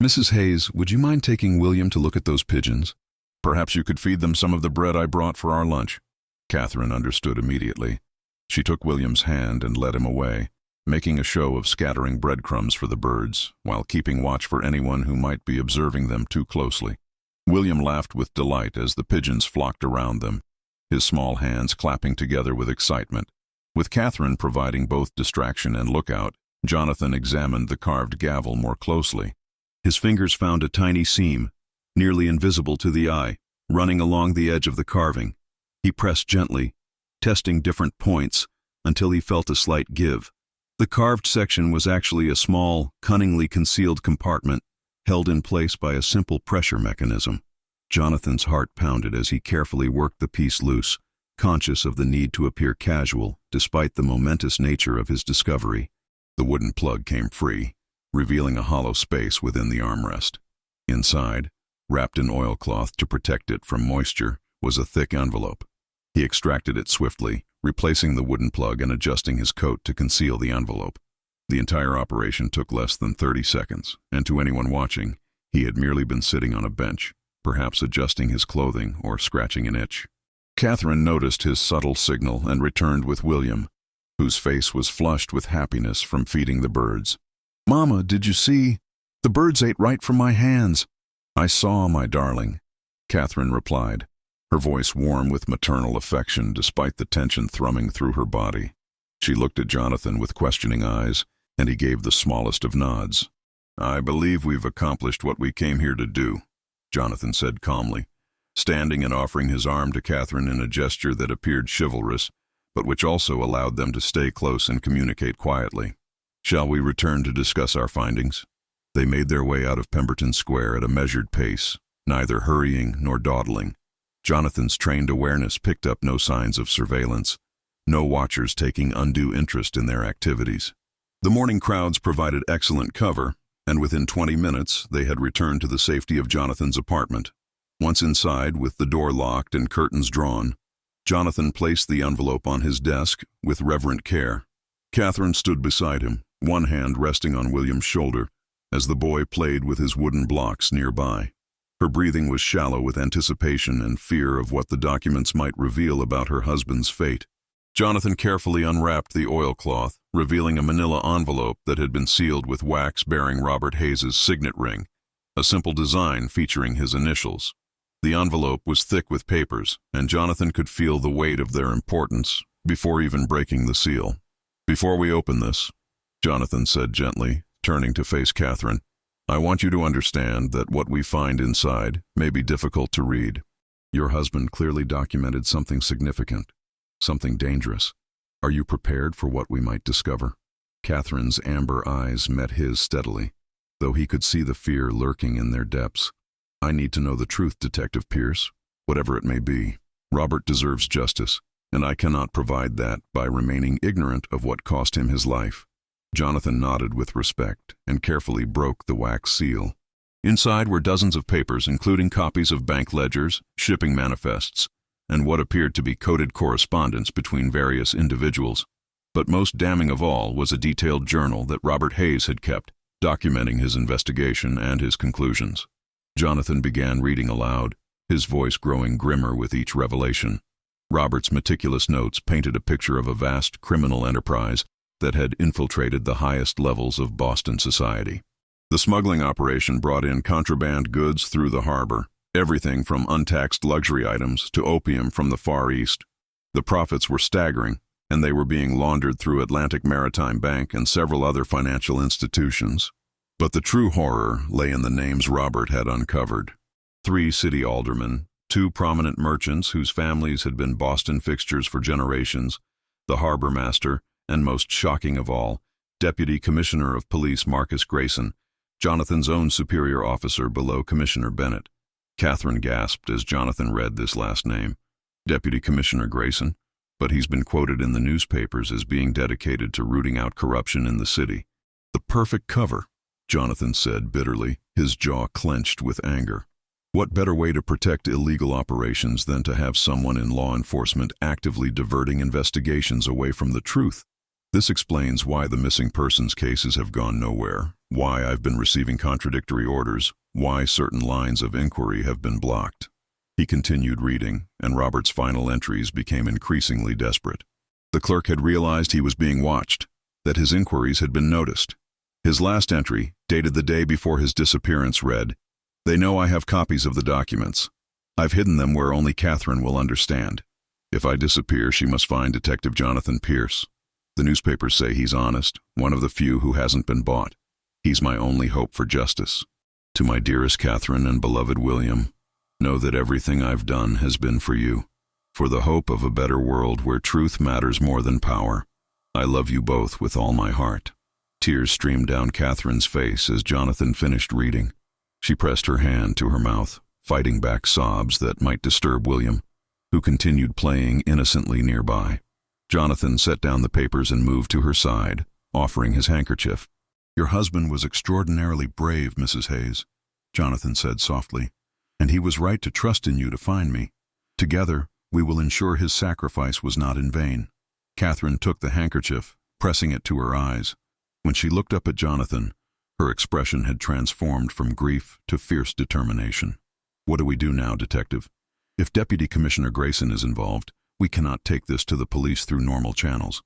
"Mrs. Hayes, would you mind taking William to look at those pigeons? Perhaps you could feed them some of the bread I brought for our lunch." Catherine understood immediately. She took William's hand and led him away, making a show of scattering breadcrumbs for the birds, while keeping watch for anyone who might be observing them too closely. William laughed with delight as the pigeons flocked around them, his small hands clapping together with excitement. With Catherine providing both distraction and lookout, Jonathan examined the carved gavel more closely. His fingers found a tiny seam, nearly invisible to the eye, running along the edge of the carving. He pressed gently, testing different points, until he felt a slight give. The carved section was actually a small, cunningly concealed compartment, held in place by a simple pressure mechanism. Jonathan's heart pounded as he carefully worked the piece loose, conscious of the need to appear casual, despite the momentous nature of his discovery. The wooden plug came free, revealing a hollow space within the armrest. Inside, wrapped in oilcloth to protect it from moisture, was a thick envelope. He extracted it swiftly, replacing the wooden plug and adjusting his coat to conceal the envelope. The entire operation took less than 30 seconds, and to anyone watching, he had merely been sitting on a bench, perhaps adjusting his clothing or scratching an itch. Catherine noticed his subtle signal and returned with William, whose face was flushed with happiness from feeding the birds. "Mama, did you see? The birds ate right from my hands." "I saw, my darling," Catherine replied, her voice warm with maternal affection despite the tension thrumming through her body. She looked at Jonathan with questioning eyes, and he gave the smallest of nods. "I believe we've accomplished what we came here to do," Jonathan said calmly, standing and offering his arm to Catherine in a gesture that appeared chivalrous, but which also allowed them to stay close and communicate quietly. "Shall we return to discuss our findings?" They made their way out of Pemberton Square at a measured pace, neither hurrying nor dawdling. Jonathan's trained awareness picked up no signs of surveillance, no watchers taking undue interest in their activities. The morning crowds provided excellent cover, and within 20 minutes they had returned to the safety of Jonathan's apartment. Once inside, with the door locked and curtains drawn, Jonathan placed the envelope on his desk with reverent care. Catherine stood beside him, one hand resting on William's shoulder, as the boy played with his wooden blocks nearby. Her breathing was shallow with anticipation and fear of what the documents might reveal about her husband's fate. Jonathan carefully unwrapped the oilcloth, revealing a manila envelope that had been sealed with wax bearing Robert Hayes's signet ring, a simple design featuring his initials. The envelope was thick with papers, and Jonathan could feel the weight of their importance before even breaking the seal. "Before we open this," Jonathan said gently, turning to face Catherine, "I want you to understand that what we find inside may be difficult to read. Your husband clearly documented something significant, something dangerous. Are you prepared for what we might discover?" Catherine's amber eyes met his steadily, though he could see the fear lurking in their depths. "I need to know the truth, Detective Pierce, whatever it may be. Robert deserves justice, and I cannot provide that by remaining ignorant of what cost him his life." Jonathan nodded with respect and carefully broke the wax seal. Inside were dozens of papers, including copies of bank ledgers, shipping manifests, and what appeared to be coded correspondence between various individuals. But most damning of all was a detailed journal that Robert Hayes had kept, documenting his investigation and his conclusions. Jonathan began reading aloud, his voice growing grimmer with each revelation. Robert's meticulous notes painted a picture of a vast criminal enterprise that had infiltrated the highest levels of Boston society. The smuggling operation brought in contraband goods through the harbor, everything from untaxed luxury items to opium from the Far East. The profits were staggering, and they were being laundered through Atlantic Maritime Bank and several other financial institutions. But the true horror lay in the names Robert had uncovered. 3 city aldermen, 2 prominent merchants whose families had been Boston fixtures for generations, the harbor master, and most shocking of all, Deputy Commissioner of Police Marcus Grayson, Jonathan's own superior officer below Commissioner Bennett. Catherine gasped as Jonathan read this last name. Deputy Commissioner Grayson, but he's been quoted in the newspapers as being dedicated to rooting out corruption in the city. The perfect cover, Jonathan said bitterly, his jaw clenched with anger. What better way to protect illegal operations than to have someone in law enforcement actively diverting investigations away from the truth? This explains why the missing persons cases have gone nowhere, why I've been receiving contradictory orders, why certain lines of inquiry have been blocked. He continued reading, and Robert's final entries became increasingly desperate. The clerk had realized he was being watched, that his inquiries had been noticed. His last entry, dated the day before his disappearance, read, "They know I have copies of the documents. I've hidden them where only Catherine will understand. If I disappear, she must find Detective Jonathan Pierce. The newspapers say he's honest, one of the few who hasn't been bought. He's my only hope for justice. To my dearest Catherine and beloved William, know that everything I've done has been for you, for the hope of a better world where truth matters more than power. I love you both with all my heart." Tears streamed down Catherine's face as Jonathan finished reading. She pressed her hand to her mouth, fighting back sobs that might disturb William, who continued playing innocently nearby. Jonathan set down the papers and moved to her side, offering his handkerchief. "Your husband was extraordinarily brave, Mrs. Hayes," Jonathan said softly, "and he was right to trust in you to find me. Together, we will ensure his sacrifice was not in vain." Catherine took the handkerchief, pressing it to her eyes. When she looked up at Jonathan, her expression had transformed from grief to fierce determination. "What do we do now, Detective? If Deputy Commissioner Grayson is involved, we cannot take this to the police through normal channels."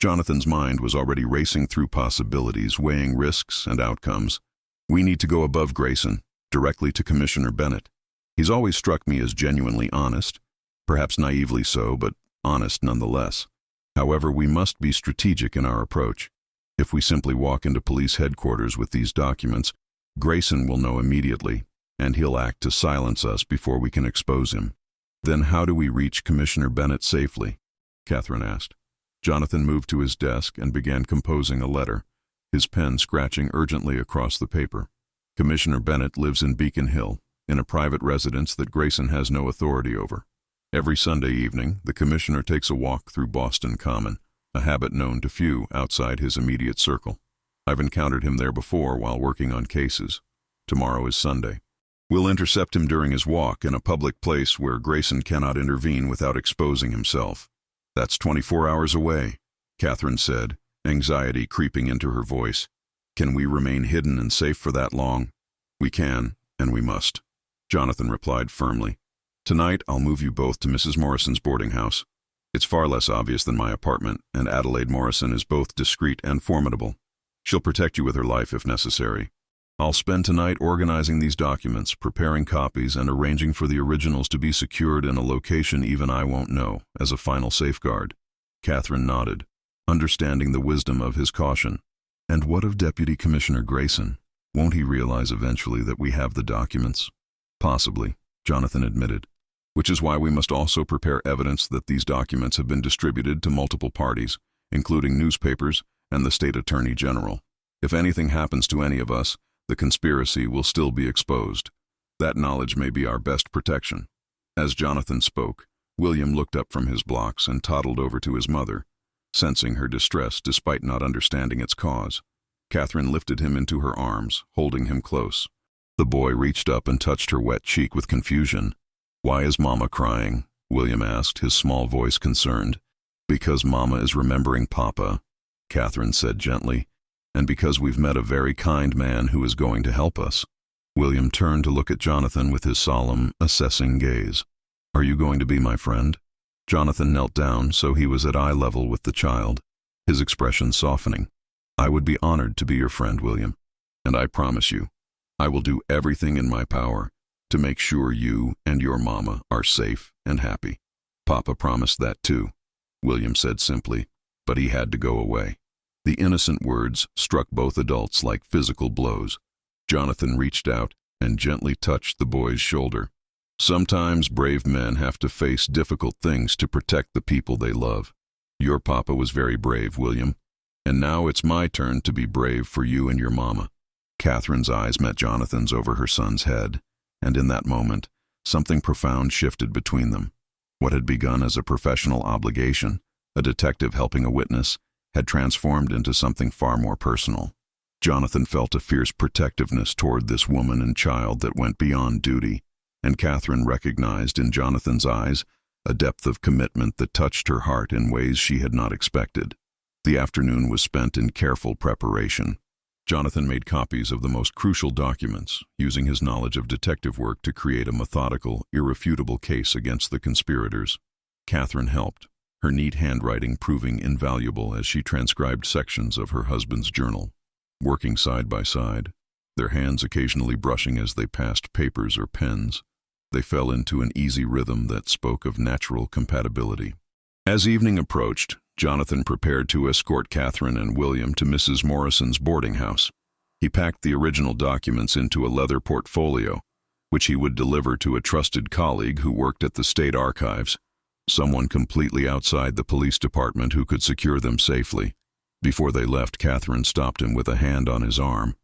Jonathan's mind was already racing through possibilities, weighing risks and outcomes. "We need to go above Grayson, directly to Commissioner Bennett. He's always struck me as genuinely honest, perhaps naively so, but honest nonetheless. However, we must be strategic in our approach. If we simply walk into police headquarters with these documents, Grayson will know immediately, and he'll act to silence us before we can expose him." "Then how do we reach Commissioner Bennett safely?" Catherine asked. Jonathan moved to his desk and began composing a letter, his pen scratching urgently across the paper. "Commissioner Bennett lives in Beacon Hill, in a private residence that Grayson has no authority over. Every Sunday evening, the commissioner takes a walk through Boston Common, a habit known to few outside his immediate circle. I've encountered him there before while working on cases. Tomorrow is Sunday. We'll intercept him during his walk in a public place where Grayson cannot intervene without exposing himself." "That's 24 hours away," Catherine said, anxiety creeping into her voice. "Can we remain hidden and safe for that long?" "We can, and we must," Jonathan replied firmly. "Tonight, I'll move you both to Mrs. Morrison's boarding house. It's far less obvious than my apartment, and Adelaide Morrison is both discreet and formidable. She'll protect you with her life if necessary. I'll spend tonight organizing these documents, preparing copies, and arranging for the originals to be secured in a location even I won't know, as a final safeguard." Catherine nodded, understanding the wisdom of his caution. "And what of Deputy Commissioner Grayson? Won't he realize eventually that we have the documents?" "Possibly," Jonathan admitted, "which is why we must also prepare evidence that these documents have been distributed to multiple parties, including newspapers and the State Attorney General. If anything happens to any of us, the conspiracy will still be exposed. That knowledge may be our best protection." As Jonathan spoke, William looked up from his blocks and toddled over to his mother, sensing her distress despite not understanding its cause. Catherine lifted him into her arms, holding him close. The boy reached up and touched her wet cheek with confusion. "Why is Mama crying?" William asked, his small voice concerned. "Because Mama is remembering Papa," Catherine said gently, "and because we've met a very kind man who is going to help us." William turned to look at Jonathan with his solemn, assessing gaze. "Are you going to be my friend?" Jonathan knelt down so he was at eye level with the child, his expression softening. "I would be honored to be your friend, William, and I promise you, I will do everything in my power to make sure you and your Mama are safe and happy." "Papa promised that too," William said simply, but he had to go away. The innocent words struck both adults like physical blows. Jonathan reached out and gently touched the boy's shoulder. "Sometimes brave men have to face difficult things to protect the people they love. Your Papa was very brave, William, and now it's my turn to be brave for you and your Mama." Catherine's eyes met Jonathan's over her son's head, and in that moment, something profound shifted between them. What had begun as a professional obligation, a detective helping a witness, had transformed into something far more personal. Jonathan felt a fierce protectiveness toward this woman and child that went beyond duty, and Catherine recognized in Jonathan's eyes a depth of commitment that touched her heart in ways she had not expected. The afternoon was spent in careful preparation. Jonathan made copies of the most crucial documents, using his knowledge of detective work to create a methodical, irrefutable case against the conspirators. Catherine helped, her neat handwriting proving invaluable as she transcribed sections of her husband's journal. Working side by side, their hands occasionally brushing as they passed papers or pens, they fell into an easy rhythm that spoke of natural compatibility. As evening approached, Jonathan prepared to escort Catherine and William to Mrs. Morrison's boarding house. He packed the original documents into a leather portfolio, which he would deliver to a trusted colleague who worked at the state archives, someone completely outside the police department who could secure them safely. Before they left, Catherine stopped him with a hand on his arm.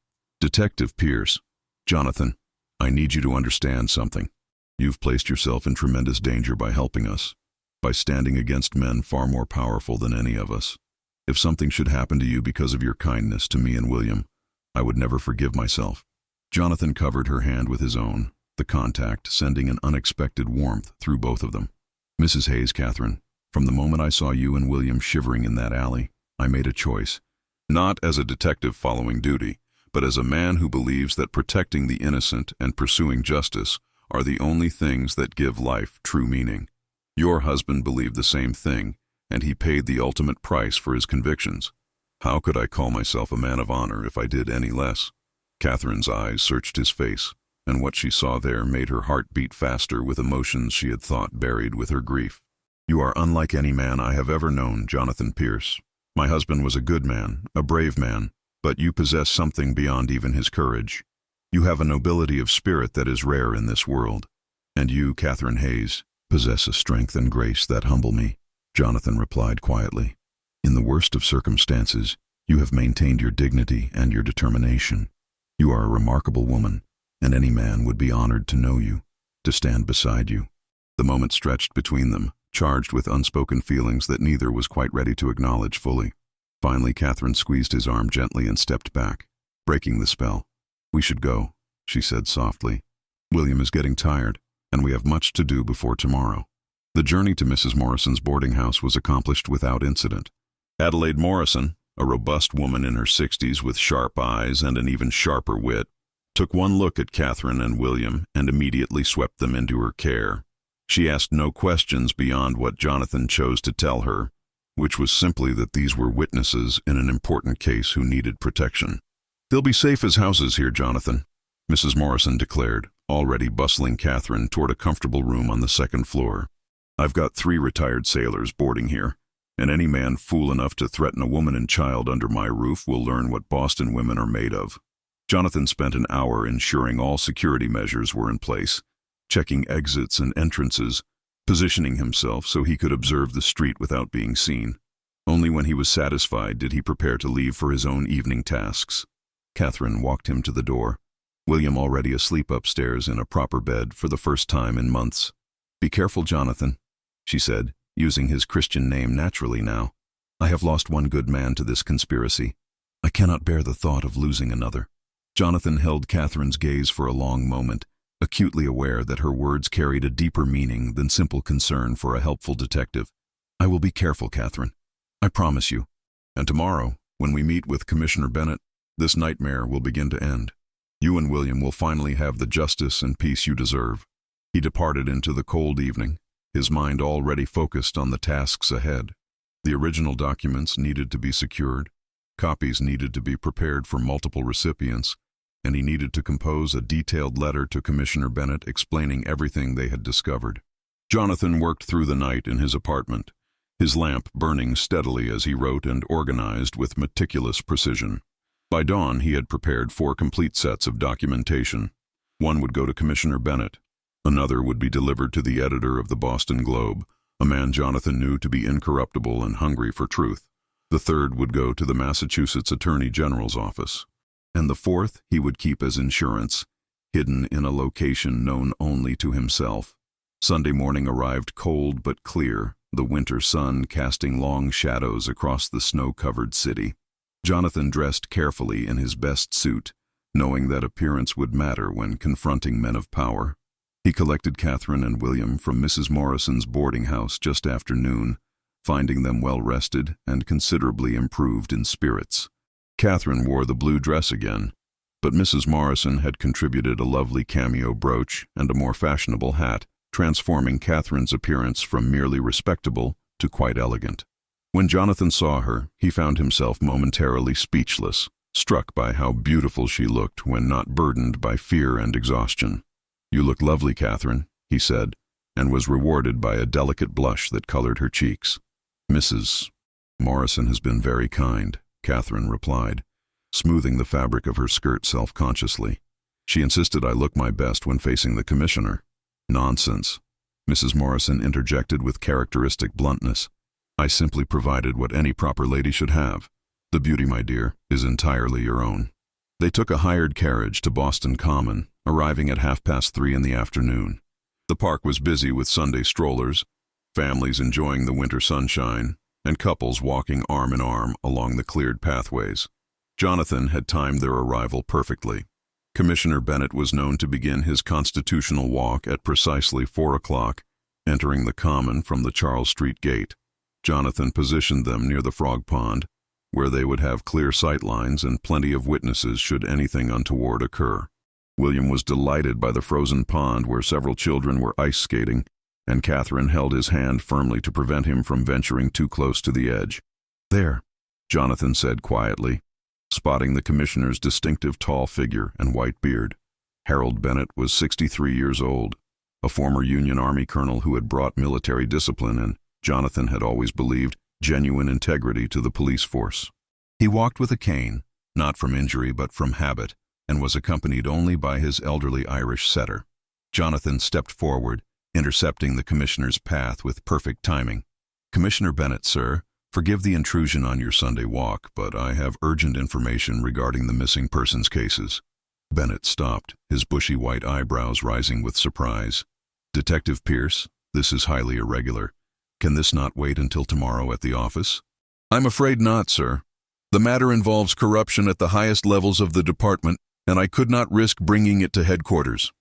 "Detective Pierce, Jonathan, I need you to understand something. You've placed yourself in tremendous danger by helping us, by standing against men far more powerful than any of us. If something should happen to you because of your kindness to me and William, I would never forgive myself." Jonathan covered her hand with his own, the contact sending an unexpected warmth through both of them. "Mrs. Hayes, Catherine, from the moment I saw you and William shivering in that alley, I made a choice, not as a detective following duty, but as a man who believes that protecting the innocent and pursuing justice are the only things that give life true meaning. Your husband believed the same thing, and he paid the ultimate price for his convictions. How could I call myself a man of honor if I did any less?" Catherine's eyes searched his face, and what she saw there made her heart beat faster with emotions she had thought buried with her grief. "You are unlike any man I have ever known, Jonathan Pierce. My husband was a good man, a brave man, but you possess something beyond even his courage. You have a nobility of spirit that is rare in this world. And you, Catherine Hayes, possess a strength and grace that humble me," Jonathan replied quietly. "In the worst of circumstances, you have maintained your dignity and your determination. You are a remarkable woman, and any man would be honored to know you, to stand beside you." The moment stretched between them, charged with unspoken feelings that neither was quite ready to acknowledge fully. Finally, Catherine squeezed his arm gently and stepped back, breaking the spell. "We should go," she said softly. "William is getting tired, and we have much to do before tomorrow." The journey to Mrs. Morrison's boarding house was accomplished without incident. Adelaide Morrison, a robust woman in her 60s with sharp eyes and an even sharper wit, took one look at Catherine and William and immediately swept them into her care. She asked no questions beyond what Jonathan chose to tell her, which was simply that these were witnesses in an important case who needed protection. "They'll be safe as houses here, Jonathan," Mrs. Morrison declared, already bustling Catherine toward a comfortable room on the second floor. "I've got 3 retired sailors boarding here, and any man fool enough to threaten a woman and child under my roof will learn what Boston women are made of." Jonathan spent an hour ensuring all security measures were in place, checking exits and entrances, positioning himself so he could observe the street without being seen. Only when he was satisfied did he prepare to leave for his own evening tasks. Catherine walked him to the door, William already asleep upstairs in a proper bed for the first time in months. "Be careful, Jonathan," she said, using his Christian name naturally now. "I have lost one good man to this conspiracy. I cannot bear the thought of losing another." Jonathan held Catherine's gaze for a long moment, acutely aware that her words carried a deeper meaning than simple concern for a helpful detective. "I will be careful, Catherine. I promise you. And tomorrow, when we meet with Commissioner Bennett, this nightmare will begin to end. You and William will finally have the justice and peace you deserve." He departed into the cold evening, his mind already focused on the tasks ahead. The original documents needed to be secured, copies needed to be prepared for multiple recipients, and he needed to compose a detailed letter to Commissioner Bennett explaining everything they had discovered. Jonathan worked through the night in his apartment, his lamp burning steadily as he wrote and organized with meticulous precision. By dawn, he had prepared 4 complete sets of documentation. One would go to Commissioner Bennett. Another would be delivered to the editor of the Boston Globe, a man Jonathan knew to be incorruptible and hungry for truth. The third would go to the Massachusetts Attorney General's office. and the fourth he would keep as insurance, hidden in a location known only to himself. Sunday morning arrived cold but clear, the winter sun casting long shadows across the snow-covered city. Jonathan dressed carefully in his best suit, knowing that appearance would matter when confronting men of power. He collected Catherine and William from Mrs. Morrison's boarding house just after noon, finding them well-rested and considerably improved in spirits. Catherine wore the blue dress again, but Mrs. Morrison had contributed a lovely cameo brooch and a more fashionable hat, transforming Catherine's appearance from merely respectable to quite elegant. When Jonathan saw her, he found himself momentarily speechless, struck by how beautiful she looked when not burdened by fear and exhaustion. "You look lovely, Catherine," he said, and was rewarded by a delicate blush that colored her cheeks. "Mrs. Morrison has been very kind," Catherine replied, smoothing the fabric of her skirt self-consciously. "She insisted I look my best when facing the commissioner." "Nonsense," Mrs. Morrison interjected with characteristic bluntness. "I simply provided what any proper lady should have. The beauty, my dear, is entirely your own." They took a hired carriage to Boston Common, arriving at 3:30 in the afternoon. The park was busy with Sunday strollers, families enjoying the winter sunshine, and couples walking arm in arm along the cleared pathways. Jonathan had timed their arrival perfectly. Commissioner Bennett was known to begin his constitutional walk at precisely 4 o'clock, entering the Common from the Charles Street gate. Jonathan positioned them near the Frog Pond, where they would have clear sight lines and plenty of witnesses should anything untoward occur. William was delighted by the frozen pond where several children were ice skating, and Catherine held his hand firmly to prevent him from venturing too close to the edge. "There," Jonathan said quietly, spotting the commissioner's distinctive tall figure and white beard. Harold Bennett was 63 years old, a former Union Army colonel who had brought military discipline and, Jonathan had always believed, genuine integrity to the police force. He walked with a cane, not from injury but from habit, and was accompanied only by his elderly Irish setter. Jonathan stepped forward, intercepting the commissioner's path with perfect timing. "Commissioner Bennett, sir, forgive the intrusion on your Sunday walk, but I have urgent information regarding the missing persons cases." Bennett stopped, his bushy white eyebrows rising with surprise. "Detective Pierce, this is highly irregular. Can this not wait until tomorrow at the office?" "I'm afraid not, sir. The matter involves corruption at the highest levels of the department, and I could not risk bringing it to headquarters."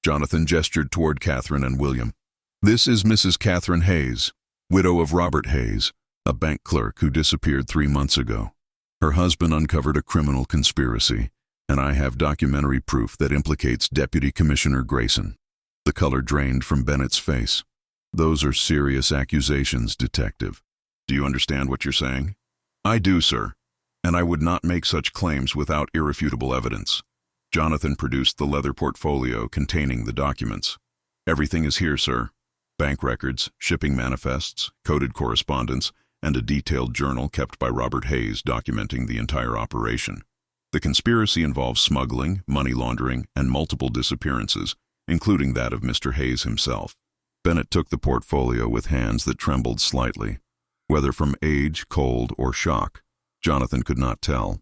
Jonathan gestured toward Catherine and William. "This is Mrs. Catherine Hayes, widow of Robert Hayes, a bank clerk who disappeared 3 months ago. Her husband uncovered a criminal conspiracy, and I have documentary proof that implicates Deputy Commissioner Grayson." The color drained from Bennett's face. "Those are serious accusations, Detective. Do you understand what you're saying?" "I do, sir, and I would not make such claims without irrefutable evidence." Jonathan produced the leather portfolio containing the documents. "Everything is here, sir. Bank records, shipping manifests, coded correspondence, and a detailed journal kept by Robert Hayes documenting the entire operation. The conspiracy involves smuggling, money laundering, and multiple disappearances, including that of Mr. Hayes himself." Bennett took the portfolio with hands that trembled slightly. Whether from age, cold, or shock, Jonathan could not tell.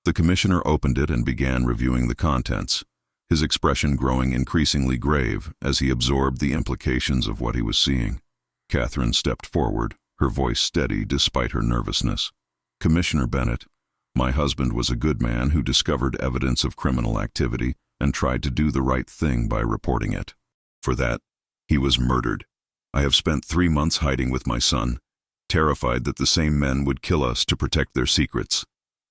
The commissioner opened it and began reviewing the contents, his expression growing increasingly grave as he absorbed the implications of what he was seeing. Catherine stepped forward, her voice steady despite her nervousness. "Commissioner Bennett, my husband was a good man who discovered evidence of criminal activity and tried to do the right thing by reporting it. For that, he was murdered. I have spent 3 months hiding with my son, terrified that the same men would kill us to protect their secrets.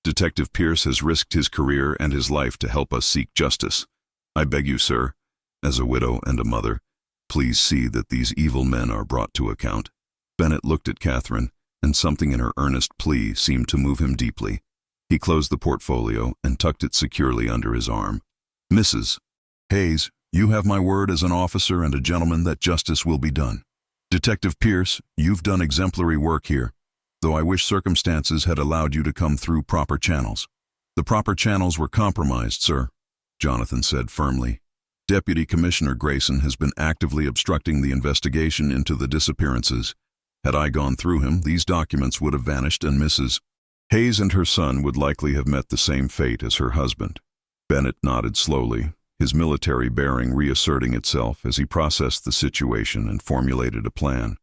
Detective Pierce has risked his career and his life to help us seek justice. I beg you, sir, as a widow and a mother, please see that these evil men are brought to account." Bennett looked at Catherine, and something in her earnest plea seemed to move him deeply. He closed the portfolio and tucked it securely under his arm. "Mrs. Hayes, you have my word as an officer and a gentleman that justice will be done. Detective Pierce, you've done exemplary work here, though I wish circumstances had allowed you to come through proper channels." "The proper channels were compromised, sir," Jonathan said firmly. "Deputy Commissioner Grayson has been actively obstructing the investigation into the disappearances. Had I gone through him, these documents would have vanished and Mrs. Hayes and her son would likely have met the same fate as her husband." Bennett nodded slowly, his military bearing reasserting itself as he processed the situation and formulated a plan.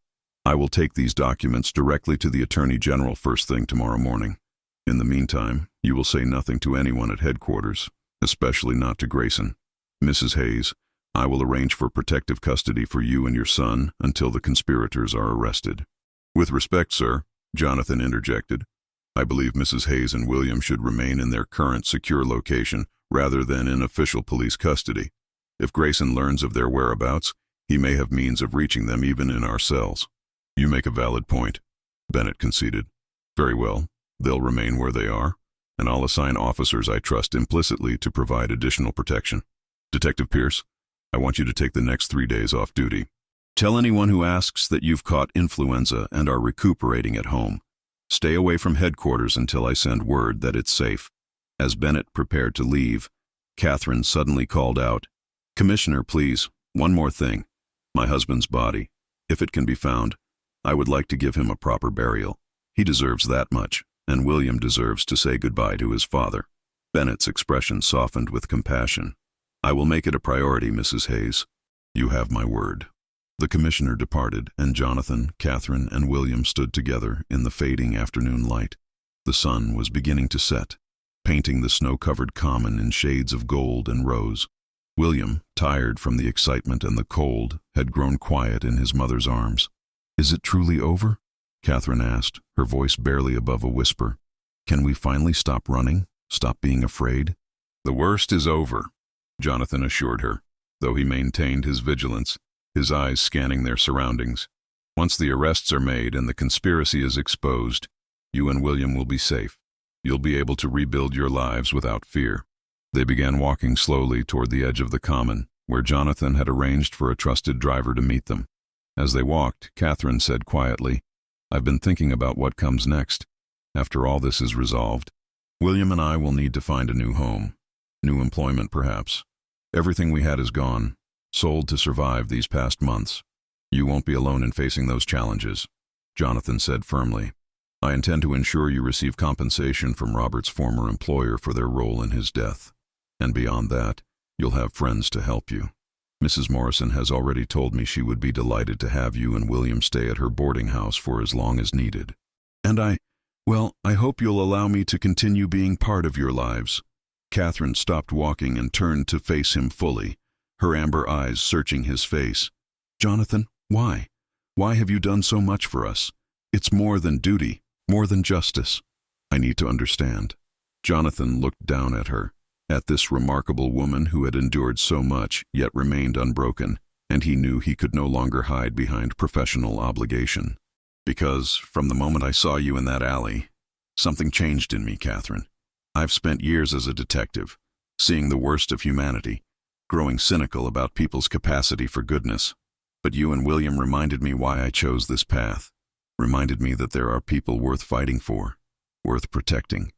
I will take these documents directly to the Attorney General first thing tomorrow morning. In the meantime, you will say nothing to anyone at headquarters, especially not to Grayson. Mrs. Hayes, I will arrange for protective custody for you and your son until the conspirators are arrested. With respect, sir, Jonathan interjected, I believe Mrs. Hayes and William should remain in their current secure location rather than in official police custody. If Grayson learns of their whereabouts, he may have means of reaching them even in our cells. You make a valid point, Bennett conceded. Very well, they'll remain where they are, and I'll assign officers I trust implicitly to provide additional protection. Detective Pierce, I want you to take the next 3 days off duty. Tell anyone who asks that you've caught influenza and are recuperating at home. Stay away from headquarters until I send word that it's safe. As Bennett prepared to leave, Catherine suddenly called out, Commissioner, please, one more thing. My husband's body, if it can be found, I would like to give him a proper burial. He deserves that much, and William deserves to say goodbye to his father. Bennett's expression softened with compassion. I will make it a priority, Mrs. Hayes. You have my word. The commissioner departed, and Jonathan, Catherine, and William stood together in the fading afternoon light. The sun was beginning to set, painting the snow-covered common in shades of gold and rose. William, tired from the excitement and the cold, had grown quiet in his mother's arms. Is it truly over? Catherine asked, her voice barely above a whisper. Can we finally stop running, stop being afraid? The worst is over, Jonathan assured her, though he maintained his vigilance, his eyes scanning their surroundings. Once the arrests are made and the conspiracy is exposed, you and William will be safe. You'll be able to rebuild your lives without fear. They began walking slowly toward the edge of the common, where Jonathan had arranged for a trusted driver to meet them. As they walked, Catherine said quietly, I've been thinking about what comes next. After all this is resolved, William and I will need to find a new home, new employment perhaps. Everything we had is gone, sold to survive these past months. You won't be alone in facing those challenges, Jonathan said firmly. I intend to ensure you receive compensation from Robert's former employer for their role in his death. And beyond that, you'll have friends to help you. Mrs. Morrison has already told me she would be delighted to have you and William stay at her boarding house for as long as needed. And I hope you'll allow me to continue being part of your lives. Catherine stopped walking and turned to face him fully, her amber eyes searching his face. Jonathan, why? Why have you done so much for us? It's more than duty, more than justice. I need to understand. Jonathan looked down at her, at this remarkable woman who had endured so much yet remained unbroken, and he knew he could no longer hide behind professional obligation. Because, from the moment I saw you in that alley, something changed in me, Catherine. I've spent years as a detective, seeing the worst of humanity, growing cynical about people's capacity for goodness. But you and William reminded me why I chose this path, reminded me that there are people worth fighting for, worth protecting,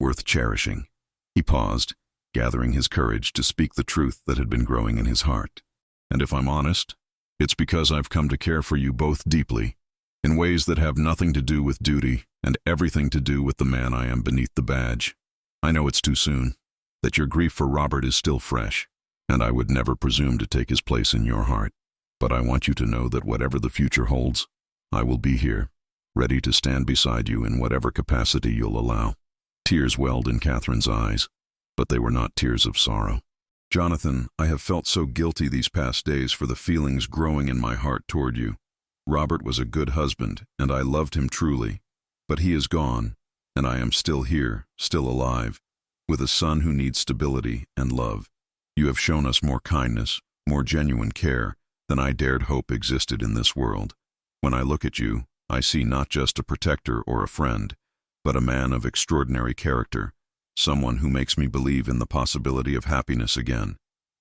worth cherishing. He paused, gathering his courage to speak the truth that had been growing in his heart. And if I'm honest, it's because I've come to care for you both deeply, in ways that have nothing to do with duty and everything to do with the man I am beneath the badge. I know it's too soon, that your grief for Robert is still fresh, and I would never presume to take his place in your heart. But I want you to know that whatever the future holds, I will be here, ready to stand beside you in whatever capacity you'll allow. Tears welled in Catherine's eyes, but they were not tears of sorrow. Jonathan, I have felt so guilty these past days for the feelings growing in my heart toward you. Robert was a good husband, and I loved him truly. But he is gone, and I am still here, still alive, with a son who needs stability and love. You have shown us more kindness, more genuine care than I dared hope existed in this world. When I look at you, I see not just a protector or a friend, but a man of extraordinary character, someone who makes me believe in the possibility of happiness again.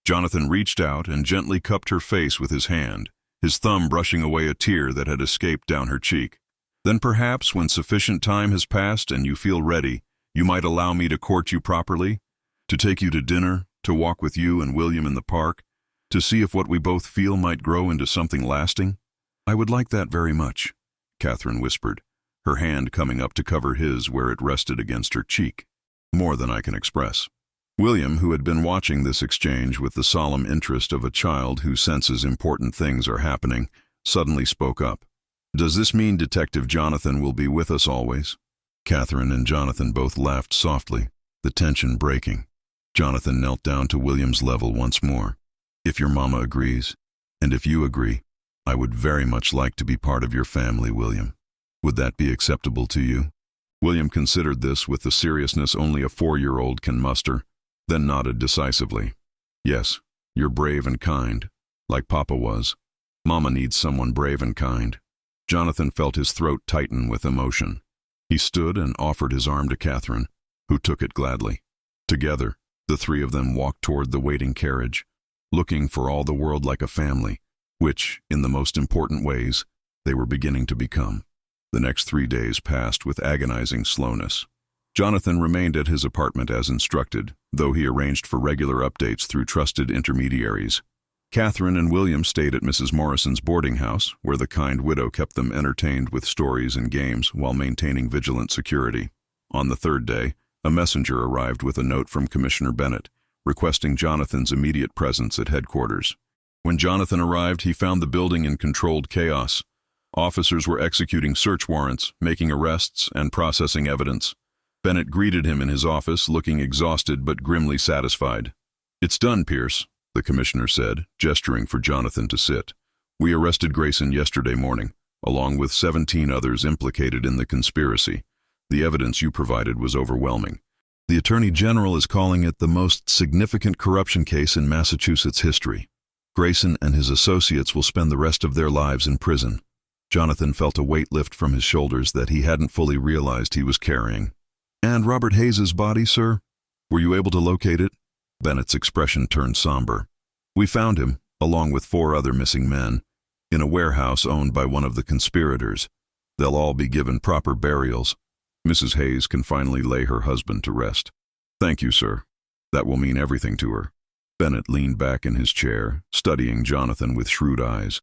Jonathan reached out and gently cupped her face with his hand, his thumb brushing away a tear that had escaped down her cheek. Then perhaps when sufficient time has passed and you feel ready, you might allow me to court you properly, to take you to dinner, to walk with you and William in the park, to see if what we both feel might grow into something lasting. I would like that very much, Catherine whispered, her hand coming up to cover his where it rested against her cheek. More than I can express. William, who had been watching this exchange with the solemn interest of a child who senses important things are happening, suddenly spoke up. "Does this mean Detective Jonathan will be with us always?" Catherine and Jonathan both laughed softly, the tension breaking. Jonathan knelt down to William's level once more. "If your mama agrees, and if you agree, I would very much like to be part of your family, William. Would that be acceptable to you?" William considered this with the seriousness only a 4-year-old can muster, then nodded decisively. "Yes, you're brave and kind, like Papa was. Mama needs someone brave and kind." Jonathan felt his throat tighten with emotion. He stood and offered his arm to Catherine, who took it gladly. Together, the three of them walked toward the waiting carriage, looking for all the world like a family, which, in the most important ways, they were beginning to become. The next 3 days passed with agonizing slowness. Jonathan remained at his apartment as instructed, though he arranged for regular updates through trusted intermediaries. Catherine and William stayed at Mrs. Morrison's boarding house, where the kind widow kept them entertained with stories and games while maintaining vigilant security. On the 3rd day, a messenger arrived with a note from Commissioner Bennett, requesting Jonathan's immediate presence at headquarters. When Jonathan arrived, he found the building in controlled chaos. Officers were executing search warrants, making arrests, and processing evidence. Bennett greeted him in his office, looking exhausted but grimly satisfied. "It's done, Pierce," the commissioner said, gesturing for Jonathan to sit. "We arrested Grayson yesterday morning, along with 17 others implicated in the conspiracy. The evidence you provided was overwhelming. The Attorney General is calling it the most significant corruption case in Massachusetts history. Grayson and his associates will spend the rest of their lives in prison." Jonathan felt a weight lift from his shoulders that he hadn't fully realized he was carrying. "And Robert Hayes's body, sir? Were you able to locate it?" Bennett's expression turned somber. "We found him, along with 4 other missing men, in a warehouse owned by one of the conspirators. They'll all be given proper burials. Mrs. Hayes can finally lay her husband to rest." "Thank you, sir. That will mean everything to her." Bennett leaned back in his chair, studying Jonathan with shrewd eyes.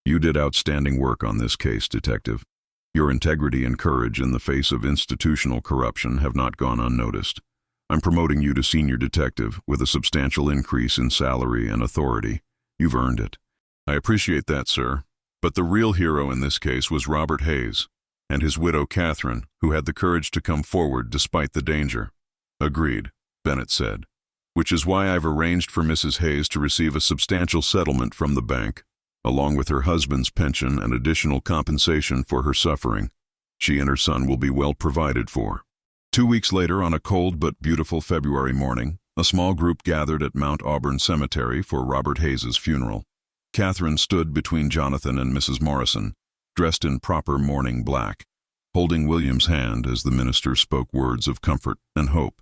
"You did outstanding work on this case, Detective. Your integrity and courage in the face of institutional corruption have not gone unnoticed. I'm promoting you to senior detective with a substantial increase in salary and authority. You've earned it." "I appreciate that, sir. But the real hero in this case was Robert Hayes, and his widow Catherine, who had the courage to come forward despite the danger." "Agreed," Bennett said. "Which is why I've arranged for Mrs. Hayes to receive a substantial settlement from the bank, along with her husband's pension and additional compensation for her suffering. She and her son will be well provided for." 2 weeks later, on a cold but beautiful February morning, a small group gathered at Mount Auburn Cemetery for Robert Hayes's funeral. Catherine stood between Jonathan and Mrs. Morrison, dressed in proper mourning black, holding William's hand as the minister spoke words of comfort and hope.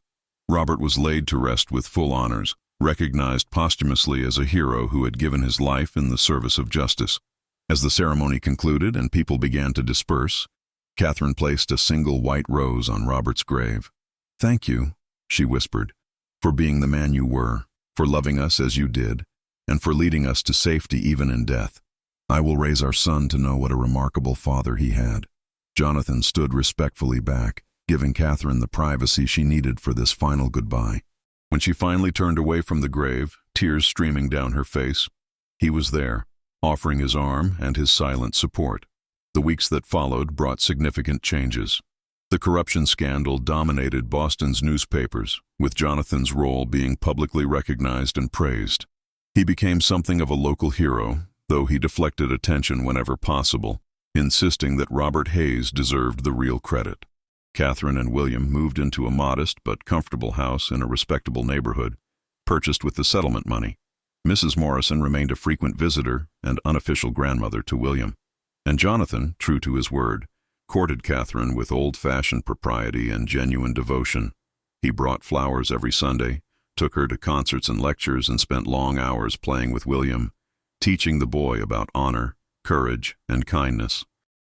Robert was laid to rest with full honors, recognized posthumously as a hero who had given his life in the service of justice. As the ceremony concluded and people began to disperse, Catherine placed a single white rose on Robert's grave. "Thank you," she whispered, "for being the man you were, for loving us as you did, and for leading us to safety even in death. I will raise our son to know what a remarkable father he had." Jonathan stood respectfully back, giving Catherine the privacy she needed for this final goodbye. When she finally turned away from the grave, tears streaming down her face, he was there, offering his arm and his silent support. The weeks that followed brought significant changes. The corruption scandal dominated Boston's newspapers, with Jonathan's role being publicly recognized and praised. He became something of a local hero, though he deflected attention whenever possible, insisting that Robert Hayes deserved the real credit. Catherine and William moved into a modest but comfortable house in a respectable neighborhood, purchased with the settlement money. Mrs. Morrison remained a frequent visitor and unofficial grandmother to William. And Jonathan, true to his word, courted Catherine with old-fashioned propriety and genuine devotion. He brought flowers every Sunday, took her to concerts and lectures, and spent long hours playing with William, teaching the boy about honor, courage, and kindness.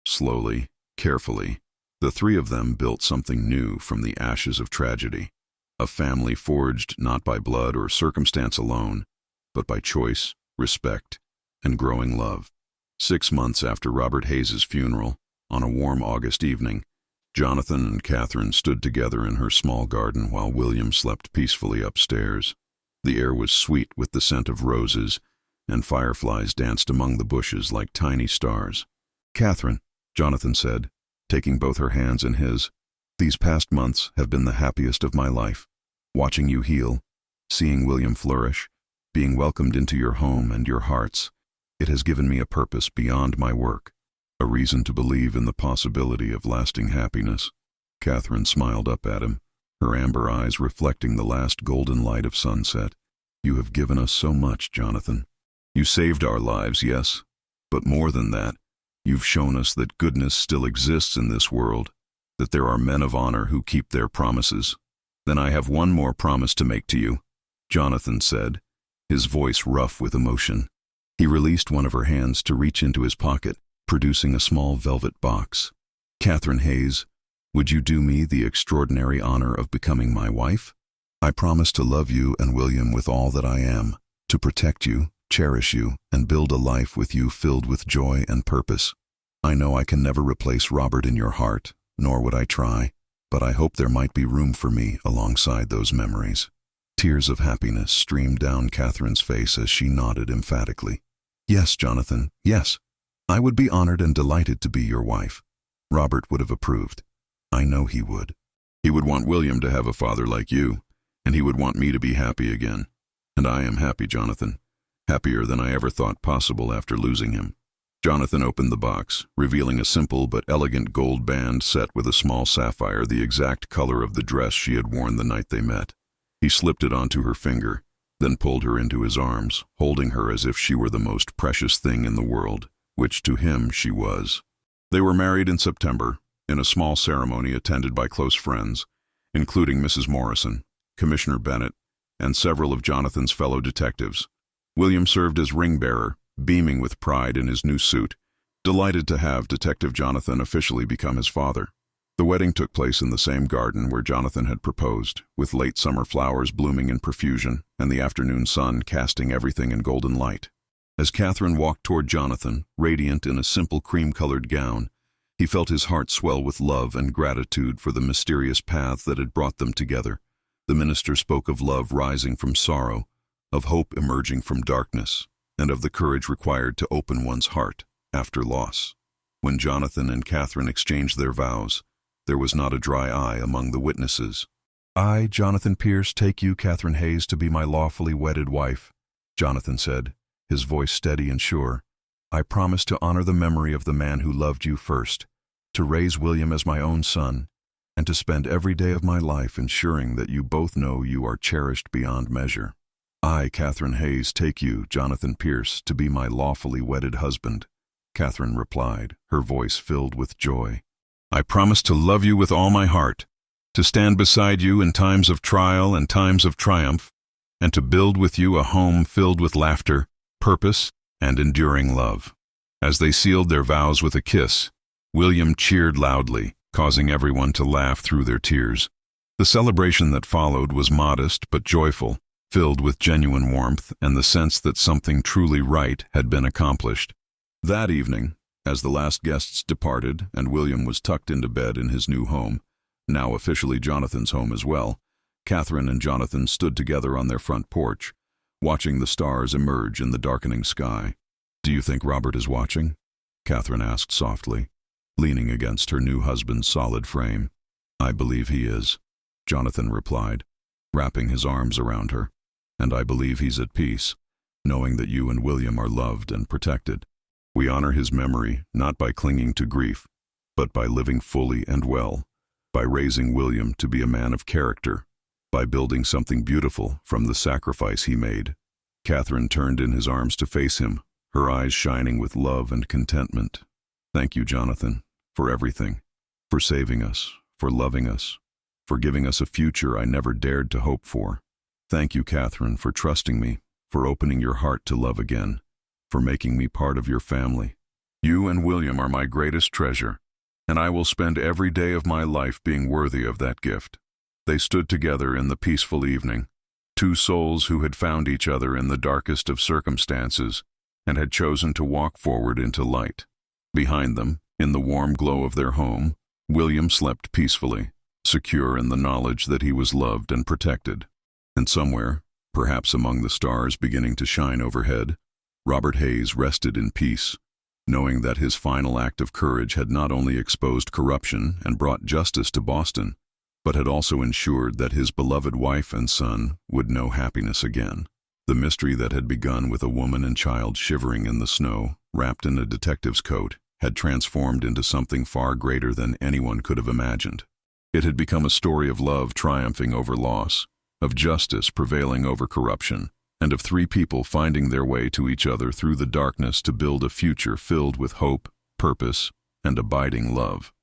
Slowly, carefully, the three of them built something new from the ashes of tragedy, a family forged not by blood or circumstance alone, but by choice, respect, and growing love. 6 months after Robert Hayes's funeral, on a warm August evening, Jonathan and Catherine stood together in her small garden while William slept peacefully upstairs. The air was sweet with the scent of roses, and fireflies danced among the bushes like tiny stars. "Catherine," Jonathan said, taking both her hands in his, "these past months have been the happiest of my life. Watching you heal, seeing William flourish, being welcomed into your home and your hearts, it has given me a purpose beyond my work, a reason to believe in the possibility of lasting happiness." Catherine smiled up at him, her amber eyes reflecting the last golden light of sunset. "You have given us so much, Jonathan. You saved our lives, yes, but more than that, you've shown us that goodness still exists in this world, that there are men of honor who keep their promises. Then I have one more promise to make to you," Jonathan said, his voice rough with emotion. He released one of her hands to reach into his pocket, producing a small velvet box. "Catherine Hayes, would you do me the extraordinary honor of becoming my wife? I promise to love you and William with all that I am, to protect you, cherish you, and build a life with you filled with joy and purpose. I know I can never replace Robert in your heart, nor would I try, but I hope there might be room for me alongside those memories." Tears of happiness streamed down Catherine's face as she nodded emphatically. "Yes, Jonathan, yes. I would be honored and delighted to be your wife. Robert would have approved. I know he would. He would want William to have a father like you, and he would want me to be happy again. And I am happy, Jonathan, happier than I ever thought possible after losing him." Jonathan opened the box, revealing a simple but elegant gold band set with a small sapphire, the exact color of the dress she had worn the night they met. He slipped it onto her finger, then pulled her into his arms, holding her as if she were the most precious thing in the world, which to him she was. They were married in September, in a small ceremony attended by close friends, including Mrs. Morrison, Commissioner Bennett, and several of Jonathan's fellow detectives. William served as ring-bearer, beaming with pride in his new suit, delighted to have Detective Jonathan officially become his father. The wedding took place in the same garden where Jonathan had proposed, with late summer flowers blooming in profusion and the afternoon sun casting everything in golden light. As Catherine walked toward Jonathan, radiant in a simple cream-colored gown, he felt his heart swell with love and gratitude for the mysterious path that had brought them together. The minister spoke of love rising from sorrow, of hope emerging from darkness, and of the courage required to open one's heart after loss. When Jonathan and Catherine exchanged their vows, there was not a dry eye among the witnesses. "I, Jonathan Pierce, take you, Catherine Hayes, to be my lawfully wedded wife," Jonathan said, his voice steady and sure. "I promise to honor the memory of the man who loved you first, to raise William as my own son, and to spend every day of my life ensuring that you both know you are cherished beyond measure. I, Catherine Hayes, take you, Jonathan Pierce, to be my lawfully wedded husband," Catherine replied, her voice filled with joy. "I promise to love you with all my heart, to stand beside you in times of trial and times of triumph, and to build with you a home filled with laughter, purpose, and enduring love." As they sealed their vows with a kiss, William cheered loudly, causing everyone to laugh through their tears. The celebration that followed was modest but joyful, filled with genuine warmth and the sense that something truly right had been accomplished. That evening, as the last guests departed and William was tucked into bed in his new home, now officially Jonathan's home as well, Catherine and Jonathan stood together on their front porch, watching the stars emerge in the darkening sky. "Do you think Robert is watching?" Catherine asked softly, leaning against her new husband's solid frame. "I believe he is," Jonathan replied, wrapping his arms around her. "And I believe he's at peace, knowing that you and William are loved and protected. We honor his memory not by clinging to grief, but by living fully and well, by raising William to be a man of character, by building something beautiful from the sacrifice he made." Catherine turned in his arms to face him, her eyes shining with love and contentment. "Thank you, Jonathan, for everything, for saving us, for loving us, for giving us a future I never dared to hope for. Thank you, Catherine, for trusting me, for opening your heart to love again, for making me part of your family. You and William are my greatest treasure, and I will spend every day of my life being worthy of that gift." They stood together in the peaceful evening, two souls who had found each other in the darkest of circumstances and had chosen to walk forward into light. Behind them, in the warm glow of their home, William slept peacefully, secure in the knowledge that he was loved and protected. And somewhere, perhaps among the stars beginning to shine overhead, Robert Hayes rested in peace, knowing that his final act of courage had not only exposed corruption and brought justice to Boston, but had also ensured that his beloved wife and son would know happiness again. The mystery that had begun with a woman and child shivering in the snow, wrapped in a detective's coat, had transformed into something far greater than anyone could have imagined. It had become a story of love triumphing over loss, of justice prevailing over corruption, and of three people finding their way to each other through the darkness to build a future filled with hope, purpose, and abiding love.